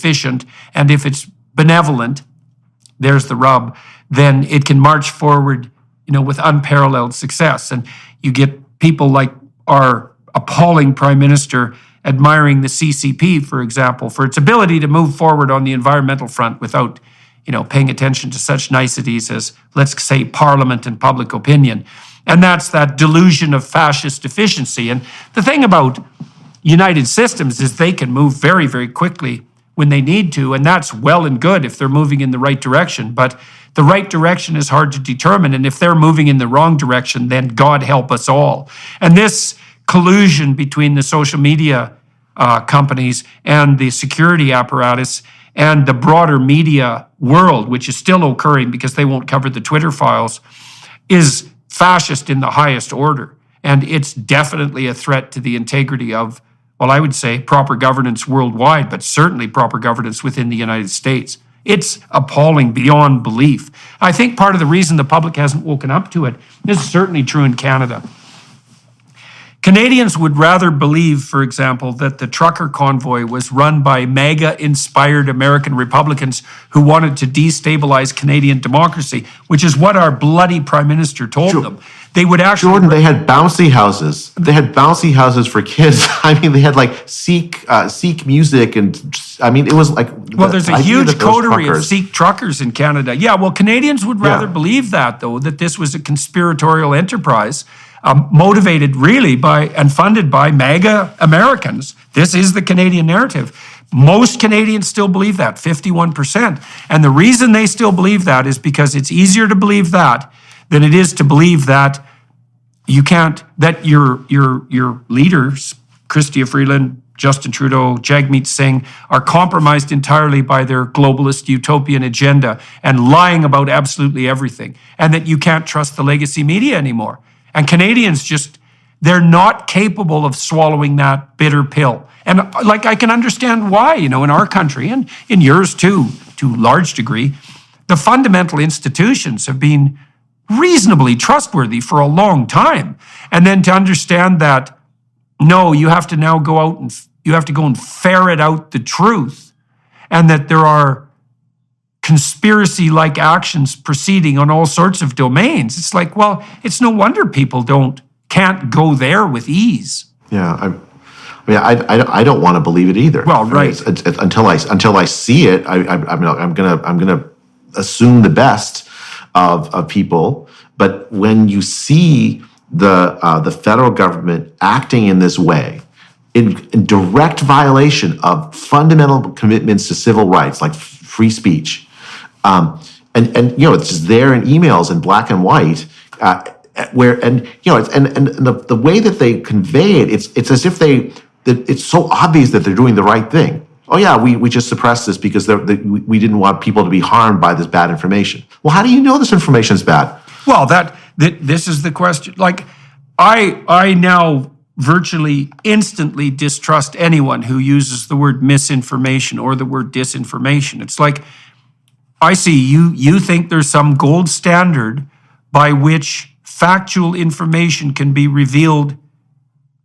efficient, and if it's benevolent, there's the rub, then it can march forward, with unparalleled success. And you get people like our appalling Prime Minister admiring the CCP, for example, for its ability to move forward on the environmental front without, paying attention to such niceties as, let's say, Parliament and public opinion. And that's that delusion of fascist efficiency. And the thing about United Systems is they can move very, very quickly when they need to, and that's well and good if they're moving in the right direction. But the right direction is hard to determine, and if they're moving in the wrong direction, then God help us all. And this collusion between the social media companies and the security apparatus and the broader media world, which is still occurring because they won't cover the Twitter files, is fascist in the highest order. And it's definitely a threat to the integrity of, well, I would say proper governance worldwide, but certainly proper governance within the United States. It's appalling beyond belief. I think part of the reason the public hasn't woken up to it, this is certainly true in Canada. Canadians would rather believe, for example, that the trucker convoy was run by MAGA-inspired American Republicans who wanted to destabilize Canadian democracy, which is what our bloody Prime Minister told them. They would actually... Jordan, they had bouncy houses. They had bouncy houses for kids. I mean, they had like Sikh music, and it was like... Well, there's a huge coterie of Sikh truckers in Canada. Yeah, well, Canadians would rather believe that, though, that this was a conspiratorial enterprise motivated really by and funded by MAGA Americans. This is the Canadian narrative. Most Canadians still believe that, 51%. And the reason they still believe that is because it's easier to believe that than it is to believe that you can't, that your leaders, Chrystia Freeland, Justin Trudeau, Jagmeet Singh, are compromised entirely by their globalist utopian agenda and lying about absolutely everything, and that you can't trust the legacy media anymore. And Canadians they're not capable of swallowing that bitter pill. And I can understand why, in our country and in yours too, to a large degree, the fundamental institutions have been reasonably trustworthy for a long time. And then to understand that, no, you have to now go out and you have to go and ferret out the truth, and that there are conspiracy-like actions proceeding on all sorts of domains. It's like, well, it's no wonder people can't go there with ease. Yeah, I don't want to believe it either. Well, right. Until I see it, I'm gonna assume the best of people. But when you see the federal government acting in this way, in direct violation of fundamental commitments to civil rights, like free speech, it's just there in emails in black and white, the way that they convey it, it's as if it's so obvious that they're doing the right thing. Oh yeah, we just suppressed this because we didn't want people to be harmed by this bad information. Well, how do you know this information is bad? Well, this is the question. Like, I now virtually instantly distrust anyone who uses the word misinformation or the word disinformation. It's like, I see you think there's some gold standard by which factual information can be revealed,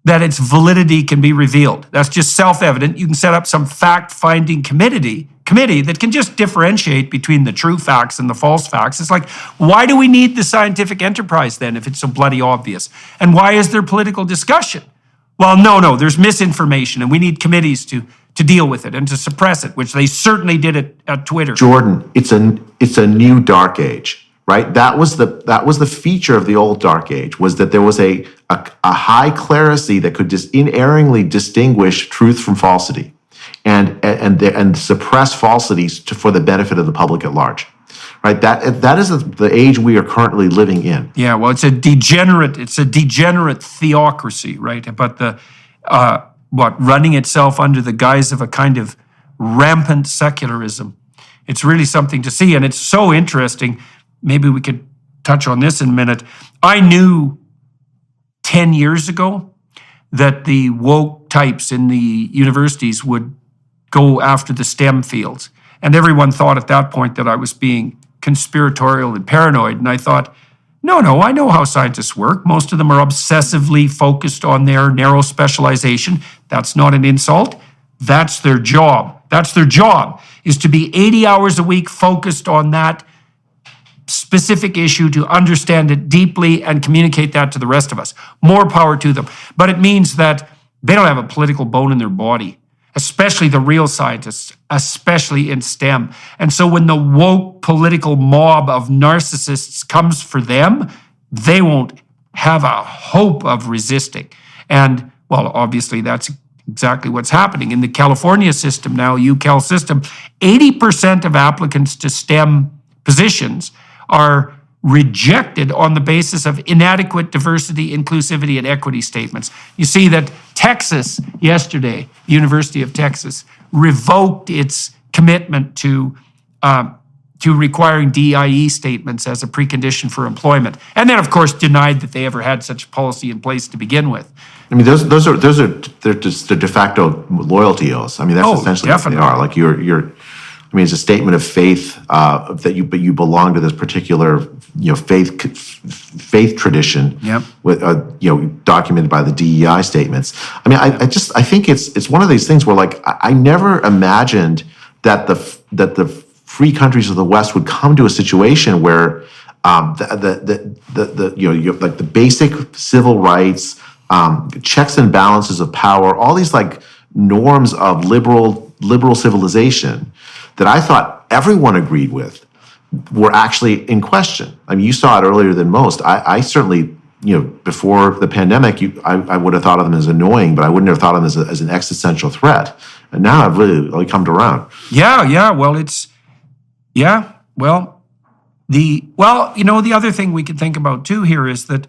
that its validity can be revealed. That's just self-evident. You can set up some fact-finding committee that can just differentiate between the true facts and the false facts. It's like, why do we need the scientific enterprise then if it's so bloody obvious? And why is there political discussion? Well, no, there's misinformation, and we need committees to deal with it and to suppress it, which they certainly did at Twitter. Jordan, it's a new dark age, right? That was the feature of the old dark age, was that there was a high clerisy that could unerringly distinguish truth from falsity, and suppress falsities for the benefit of the public at large. Right, that is the age we are currently living in. Yeah, well, it's a degenerate theocracy, right? But running itself under the guise of a kind of rampant secularism. It's really something to see, and it's so interesting. Maybe we could touch on this in a minute. I knew 10 years ago that the woke types in the universities would go after the STEM fields, and everyone thought at that point that I was being conspiratorial and paranoid. And I thought, no, I know how scientists work. Most of them are obsessively focused on their narrow specialization. That's not an insult. That's their job. That's their job, is to be 80 hours a week focused on that specific issue, to understand it deeply and communicate that to the rest of us. More power to them. But it means that they don't have a political bone in their body, especially the real scientists, especially in STEM. And so when the woke political mob of narcissists comes for them, they won't have a hope of resisting. And, well, obviously that's exactly what's happening. In the California system now, UCal system, 80% of applicants to STEM positions are rejected on the basis of inadequate diversity, inclusivity, and equity statements. You see that Texas yesterday, the University of Texas, revoked its commitment to requiring DIE statements as a precondition for employment, and then, of course, denied that they ever had such a policy in place to begin with. I mean, they're just the de facto loyalty oaths. I mean, that's essentially definitely what they are. Like you're. I mean, it's a statement of faith that you belong to this particular faith tradition. Yep. With documented by the DEI statements. I mean, I think it's one of these things where, like, I never imagined that the free countries of the West would come to a situation where the basic civil rights, checks and balances of power, all these like norms of liberal civilization that I thought everyone agreed with were actually in question. I mean, you saw it earlier than most. I certainly, before the pandemic, I would have thought of them as annoying, but I wouldn't have thought of them as an existential threat. And now I've really come around. The other thing we could think about too here is that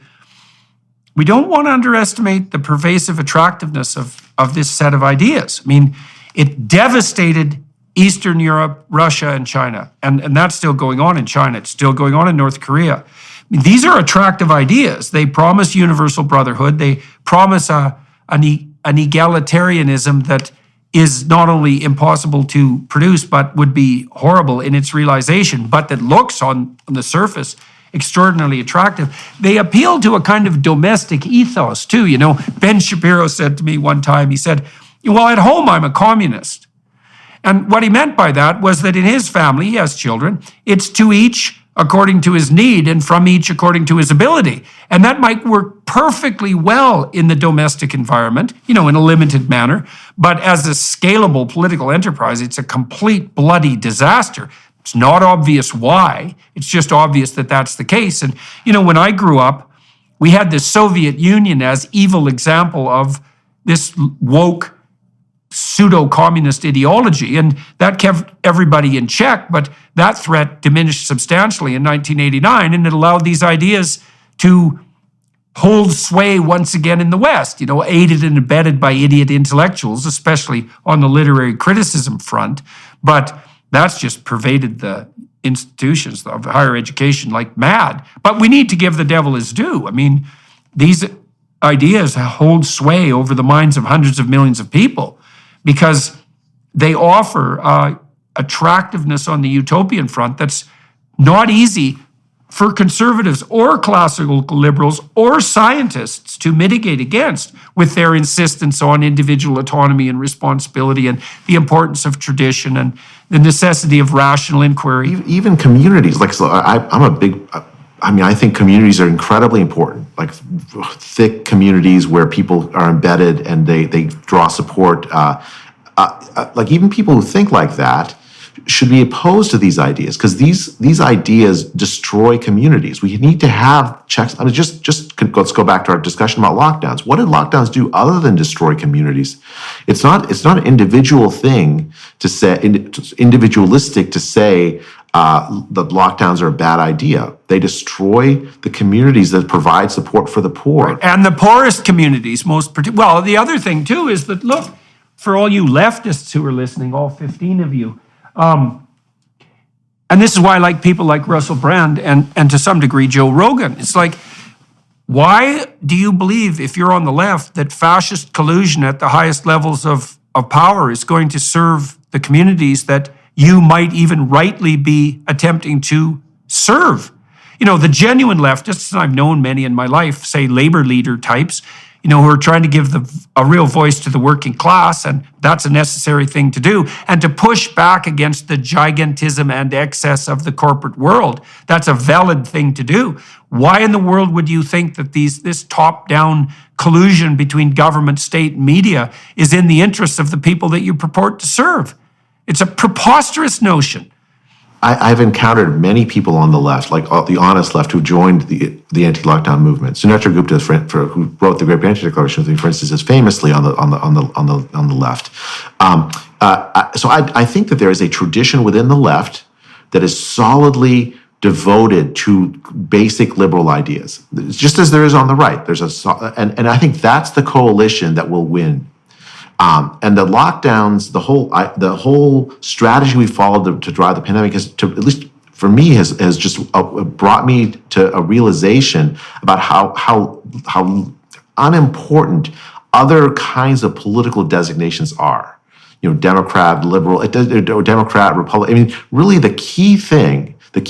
we don't want to underestimate the pervasive attractiveness of this set of ideas. I mean, it devastated Eastern Europe, Russia, and China. And that's still going on in China. It's still going on in North Korea. I mean, these are attractive ideas. They promise universal brotherhood. They promise an egalitarianism that is not only impossible to produce, but would be horrible in its realization, but that looks on the surface extraordinarily attractive. They appeal to a kind of domestic ethos too. Ben Shapiro said to me one time, he said, well, at home, I'm a communist. And what he meant by that was that in his family, he has children, it's to each according to his need and from each according to his ability. And that might work perfectly well in the domestic environment, in a limited manner. But as a scalable political enterprise, it's a complete bloody disaster. It's not obvious why. It's just obvious that that's the case. And, when I grew up, we had the Soviet Union as evil example of this woke pseudo-communist ideology, and that kept everybody in check, but that threat diminished substantially in 1989, and it allowed these ideas to hold sway once again in the West, aided and abetted by idiot intellectuals, especially on the literary criticism front, but that's just pervaded the institutions of higher education like mad. But we need to give the devil his due. I mean, these ideas hold sway over the minds of hundreds of millions of people, because they offer attractiveness on the utopian front that's not easy for conservatives or classical liberals or scientists to mitigate against, with their insistence on individual autonomy and responsibility and the importance of tradition and the necessity of rational inquiry. Even communities, I think communities are incredibly important, like thick communities where people are embedded and they draw support. Like even people who think like that should be opposed to these ideas, because these ideas destroy communities. We need to have checks. I mean, let's go back to our discussion about lockdowns. What did lockdowns do other than destroy communities? It's not an individual thing to say, individualistic to say that lockdowns are a bad idea. They destroy the communities that provide support for the poor. Right. And the poorest communities, the other thing too is that, look, for all you leftists who are listening, all 15 of you, and this is why I like people like Russell Brand and to some degree Joe Rogan. It's like, why do you believe, if you're on the left, that fascist collusion at the highest levels of power is going to serve the communities that you might even rightly be attempting to serve? The genuine leftists, and I've known many in my life, say labor leader types, who are trying to give a real voice to the working class, and that's a necessary thing to do, and to push back against the gigantism and excess of the corporate world. That's a valid thing to do. Why in the world would you think that this top-down collusion between government, state, and media is in the interests of the people that you purport to serve? It's a preposterous notion. I've encountered many people on the left, like the honest left, who joined the anti-lockdown movement. Sunetra Gupta, who wrote the Great Barrington Declaration, for instance, is famously on the left. So I think that there is a tradition within the left that is solidly devoted to basic liberal ideas, just as there is on the right. And I think that's the coalition that will win. And the lockdowns, the whole strategy we followed to drive the pandemic at least for me, has just brought me to a realization about how unimportant other kinds of political designations are. Democrat, liberal, Democrat, Republican. I mean, really, the key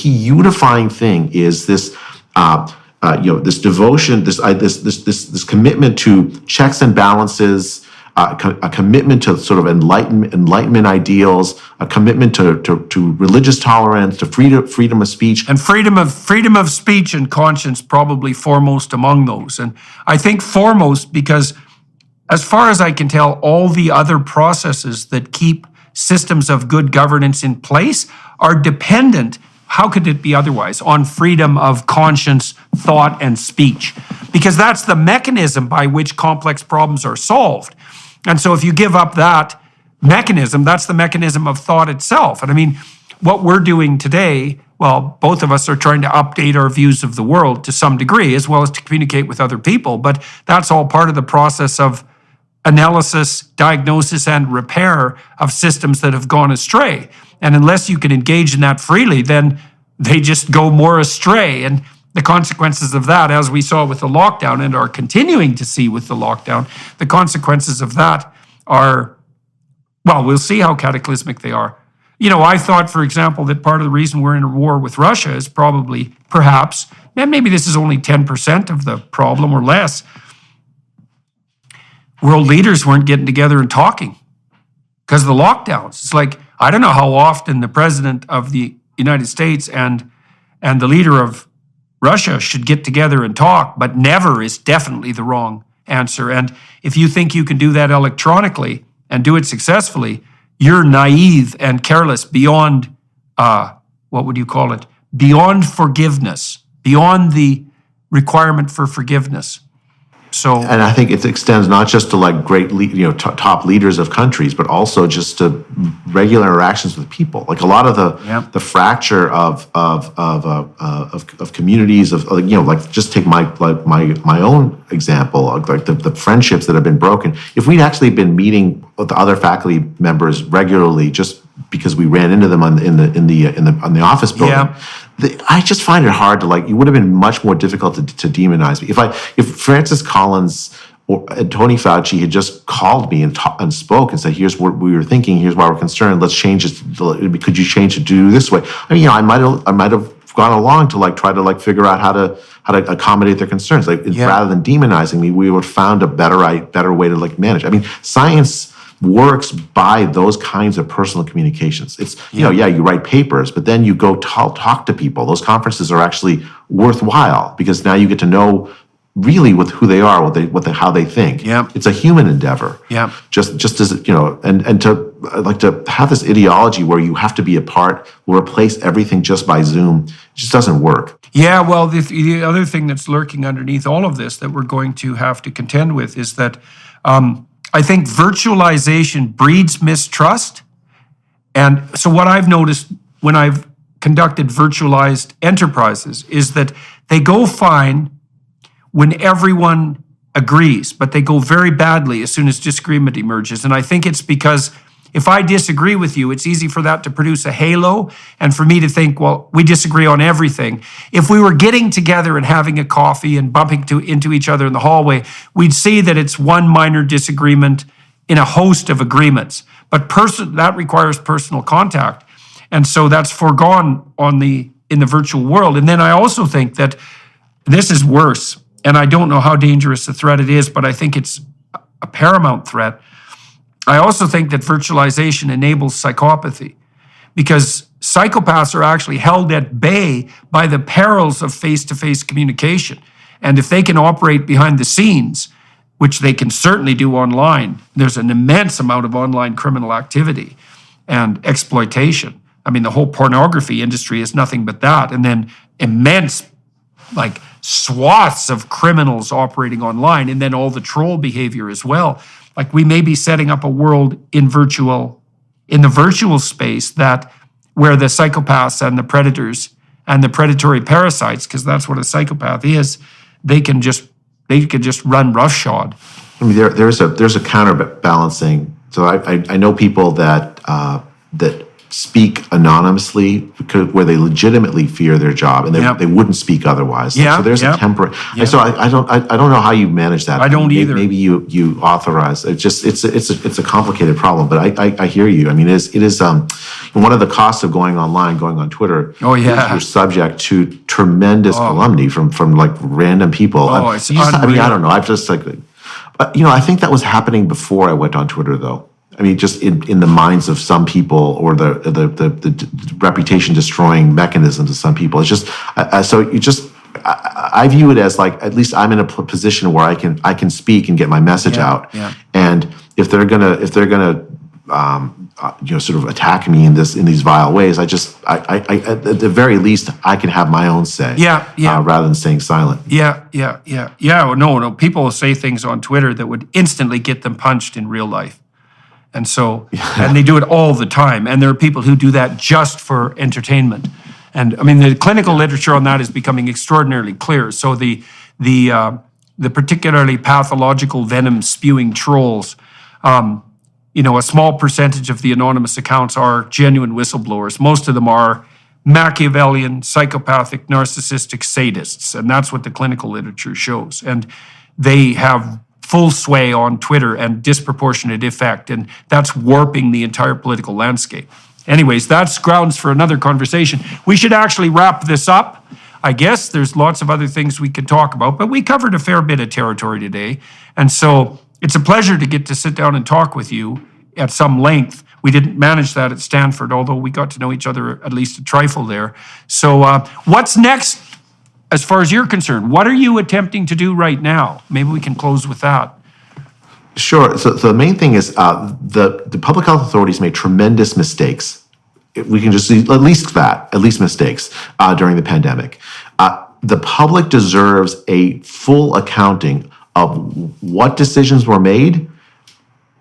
unifying thing is this. This devotion, this commitment to checks and balances. A commitment to sort of enlightenment ideals, a commitment to religious tolerance, to freedom of speech, and freedom of speech and conscience probably foremost among those. And I think foremost because, as far as I can tell, all the other processes that keep systems of good governance in place are dependent. How could it be otherwise? On freedom of conscience, thought, and speech, because that's the mechanism by which complex problems are solved. And so if you give up that mechanism, that's the mechanism of thought itself. And I mean, what we're doing today, well, both of us are trying to update our views of the world to some degree, as well as to communicate with other people. But that's all part of the process of analysis, diagnosis, and repair of systems that have gone astray. And unless you can engage in that freely, then they just go more astray. And the consequences of that, as we saw with the lockdown and are continuing to see with the lockdown, the consequences of that are, well, we'll see how cataclysmic they are. I thought, for example, that part of the reason we're in a war with Russia is probably, perhaps, and maybe this is only 10% of the problem or less, world leaders weren't getting together and talking because of the lockdowns. It's like, I don't know how often the president of the United States and the leader of Russia should get together and talk, but never is definitely the wrong answer. And if you think you can do that electronically and do it successfully, you're naive and careless beyond, what would you call it? Beyond forgiveness, beyond the requirement for forgiveness. So, and I think it extends not just to like great, top leaders of countries, but also just to regular interactions with people. Like a lot of the fracture of communities like just take my own example, like the friendships that have been broken. If we'd actually been meeting with the other faculty members regularly, just because we ran into them on the office building. I just find it hard to it would have been much more difficult to demonize me. If Francis Collins or Tony Fauci had just called me and spoke and said, here's what we were thinking, here's why we're concerned, let's change it, could you change it to do this way? I mean, I might have gone along to try to figure out how to accommodate their concerns. Rather than demonizing me, we would have found a better way to manage. I mean, science works by those kinds of personal communications. It's, you write papers, but then you go talk to people. Those conferences are actually worthwhile because now you get to know really who they are, how they think. Yeah. It's a human endeavor. Yeah. Just as, and to have this ideology where you have to be a part, will replace everything just by Zoom, it just doesn't work. Yeah, well, the other thing that's lurking underneath all of this that we're going to have to contend with is that I think virtualization breeds mistrust. And so what I've noticed when I've conducted virtualized enterprises is that they go fine when everyone agrees, but they go very badly as soon as disagreement emerges. And I think it's because if I disagree with you, it's easy for that to produce a halo and for me to think, well, we disagree on everything. If we were getting together and having a coffee and bumping into each other in the hallway, we'd see that it's one minor disagreement in a host of agreements. But that requires personal contact. And so that's foregone in the virtual world. And then I also think that this is worse. and I don't know how dangerous a threat it is, but I think it's a paramount threat. I also think that virtualization enables psychopathy, because psychopaths are actually held at bay by the perils of face-to-face communication. And if they can operate behind the scenes, which they can certainly do online, there's an immense amount of online criminal activity and exploitation. I mean, the whole pornography industry is nothing but that. And then immense, like, swaths of criminals operating online, and then all the troll behavior as well. Like, we may be setting up a world in the virtual space where the psychopaths and the predators and the predatory parasites, because that's what a psychopath is, they can just run roughshod. I mean, there's a counterbalancing. So I know people that speak anonymously where they legitimately fear their job, and they wouldn't speak otherwise. So there's a temporary. So I don't know how you manage that. I don't either. Maybe you authorize. It's a complicated problem. But I hear you. I mean, it is one of the costs of going online, going on Twitter. Oh yeah, you're subject to tremendous calumny from like random people. It's unreal. I mean, I don't know. I've just like, I think that was happening before I went on Twitter, though. I mean, just in the minds of some people, or the reputation destroying mechanisms of some people. It's just I view it as like, at least I'm in a position where I can speak and get my message out. Yeah. And if they're gonna sort of attack me in these vile ways, I at the very least I can have my own say. Rather than staying silent. No. People say things on Twitter that would instantly get them punched in real life. And so, and they do it all the time. And there are people who do that just for entertainment. And I mean, the clinical literature on that is becoming extraordinarily clear. So the particularly pathological venom spewing trolls, a small percentage of the anonymous accounts are genuine whistleblowers. Most of them are Machiavellian, psychopathic, narcissistic sadists. And that's what the clinical literature shows. And they have full sway on Twitter and disproportionate effect, and that's warping the entire political landscape. Anyways, that's grounds for another conversation. We should actually wrap this up. I guess there's lots of other things we could talk about, but we covered a fair bit of territory today. And so it's a pleasure to get to sit down and talk with you at some length. We didn't manage that at Stanford, although we got to know each other at least a trifle there. So what's next? As far as you're concerned, what are you attempting to do right now? Maybe we can close with that. Sure. So the main thing is the public health authorities made tremendous mistakes. We can just see at least mistakes during the pandemic. The public deserves a full accounting of what decisions were made,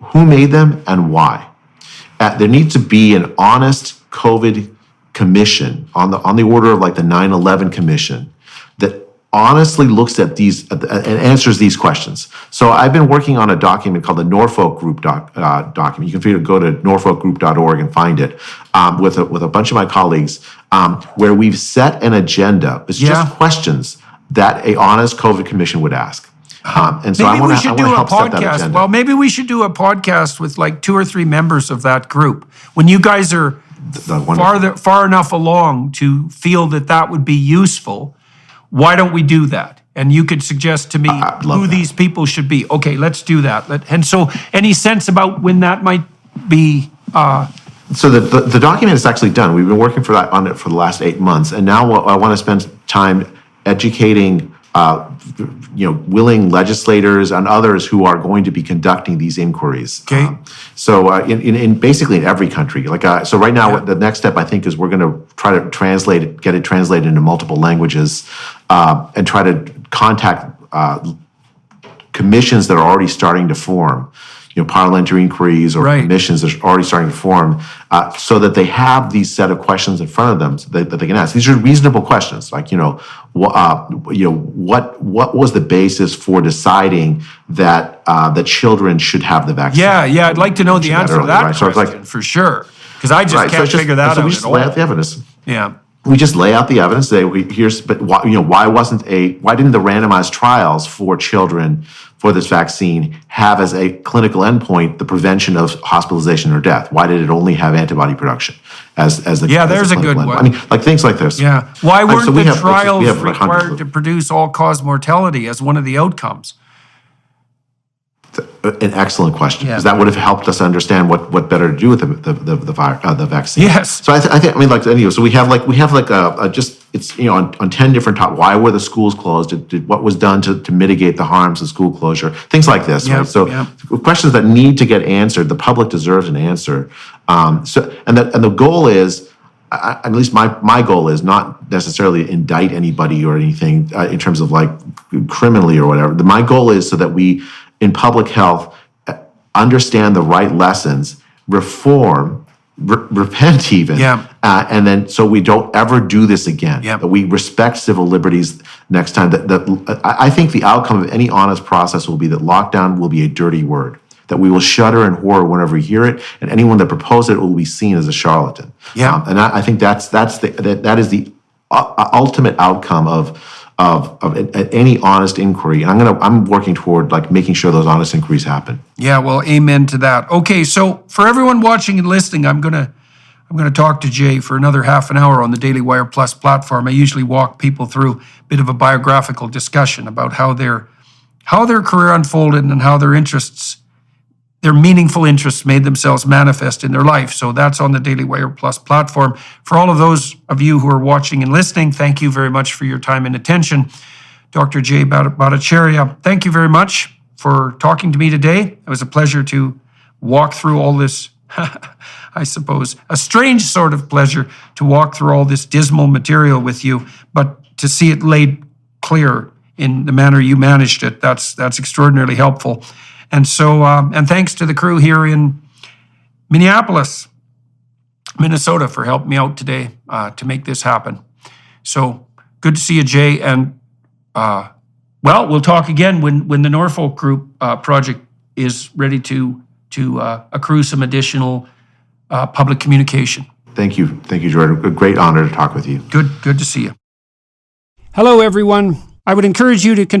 who made them, and why. There needs to be an honest COVID commission on the order of like the 9/11 commission that honestly looks at these and answers these questions. So I've been working on a document called the Norfolk Group document. You can go to norfolkgroup.org and find it with a bunch of my colleagues, where we've set an agenda. It's just questions that a honest COVID commission would ask. And so I want to help set that agenda. Well, maybe we should do a podcast with like 2 or 3 members of that group. When you guys are far enough along to feel that would be useful, why don't we do that? And you could suggest to me who these people should be. Okay, let's do that. And so any sense about when that might be? So the document is actually done. We've been working on it for the last 8 months. And now I want to spend time educating willing legislators and others who are going to be conducting these inquiries. Okay. So in basically in every country, so right now the next step I think is we're going to try to get it translated into multiple languages, and try to contact commissions that are already starting to form, parliamentary inquiries or commissions that are already starting to form, so that they have these set of questions in front of them that they can ask. These are reasonable questions, like what was the basis for deciding that the children should have the vaccine? Yeah, I'd like to know the answer to that question for sure, because I just can't figure that out at all. We just lay out the evidence. Yeah. we just lay out the evidence. Say, but why, why didn't the randomized trials for children for this vaccine have as a clinical endpoint the prevention of hospitalization or death? Why did it only have antibody production as the there's a good endpoint? one. I mean, like things like this. Yeah. Why weren't So we the have- trials we have like hundreds required of- to produce all-cause mortality as one of the outcomes? An excellent question, Yeah. because that would have helped us understand what better to do with the vaccine. Yes. So I mean, like, anyway, so we have like a just, it's, on 10 different topics. Why were the schools closed? What was done to mitigate the harms of school closure? Things like this, Yeah, right? So yeah. questions that need to get answered. The public deserves an answer. And the goal is, at least my goal is not necessarily indict anybody or anything in terms of like criminally or whatever. My goal is so that we, in public health, understand the right lessons, reform, repent even, and then so we don't ever do this again. Yeah. That we respect civil liberties next time. I think the outcome of any honest process will be that lockdown will be a dirty word, that we will shudder in horror whenever we hear it, and anyone that proposed it will be seen as a charlatan. Yeah. And I think that is the ultimate outcome of any honest inquiry. And I'm working toward like making sure those honest inquiries happen. Yeah, well, amen to that. Okay, so for everyone watching and listening, I'm gonna talk to Jay for another half an hour on the Daily Wire Plus platform. I usually walk people through a bit of a biographical discussion about how their career unfolded and how their meaningful interests made themselves manifest in their life. So that's on the Daily Wire Plus platform. For all of those of you who are watching and listening, thank you very much for your time and attention. Dr. Jay Bhattacharya, thank you very much for talking to me today. It was a pleasure to walk through all this, I suppose, a strange sort of pleasure to walk through all this dismal material with you, but to see it laid clear in the manner you managed it, that's extraordinarily helpful. And so, and thanks to the crew here in Minneapolis, Minnesota, for helping me out today to make this happen. So good to see you, Jay. And well, we'll talk again when the Norfolk Group project is ready to accrue some additional public communication. Thank you, Jordan. A great honor to talk with you. Good to see you. Hello, everyone. I would encourage you to continue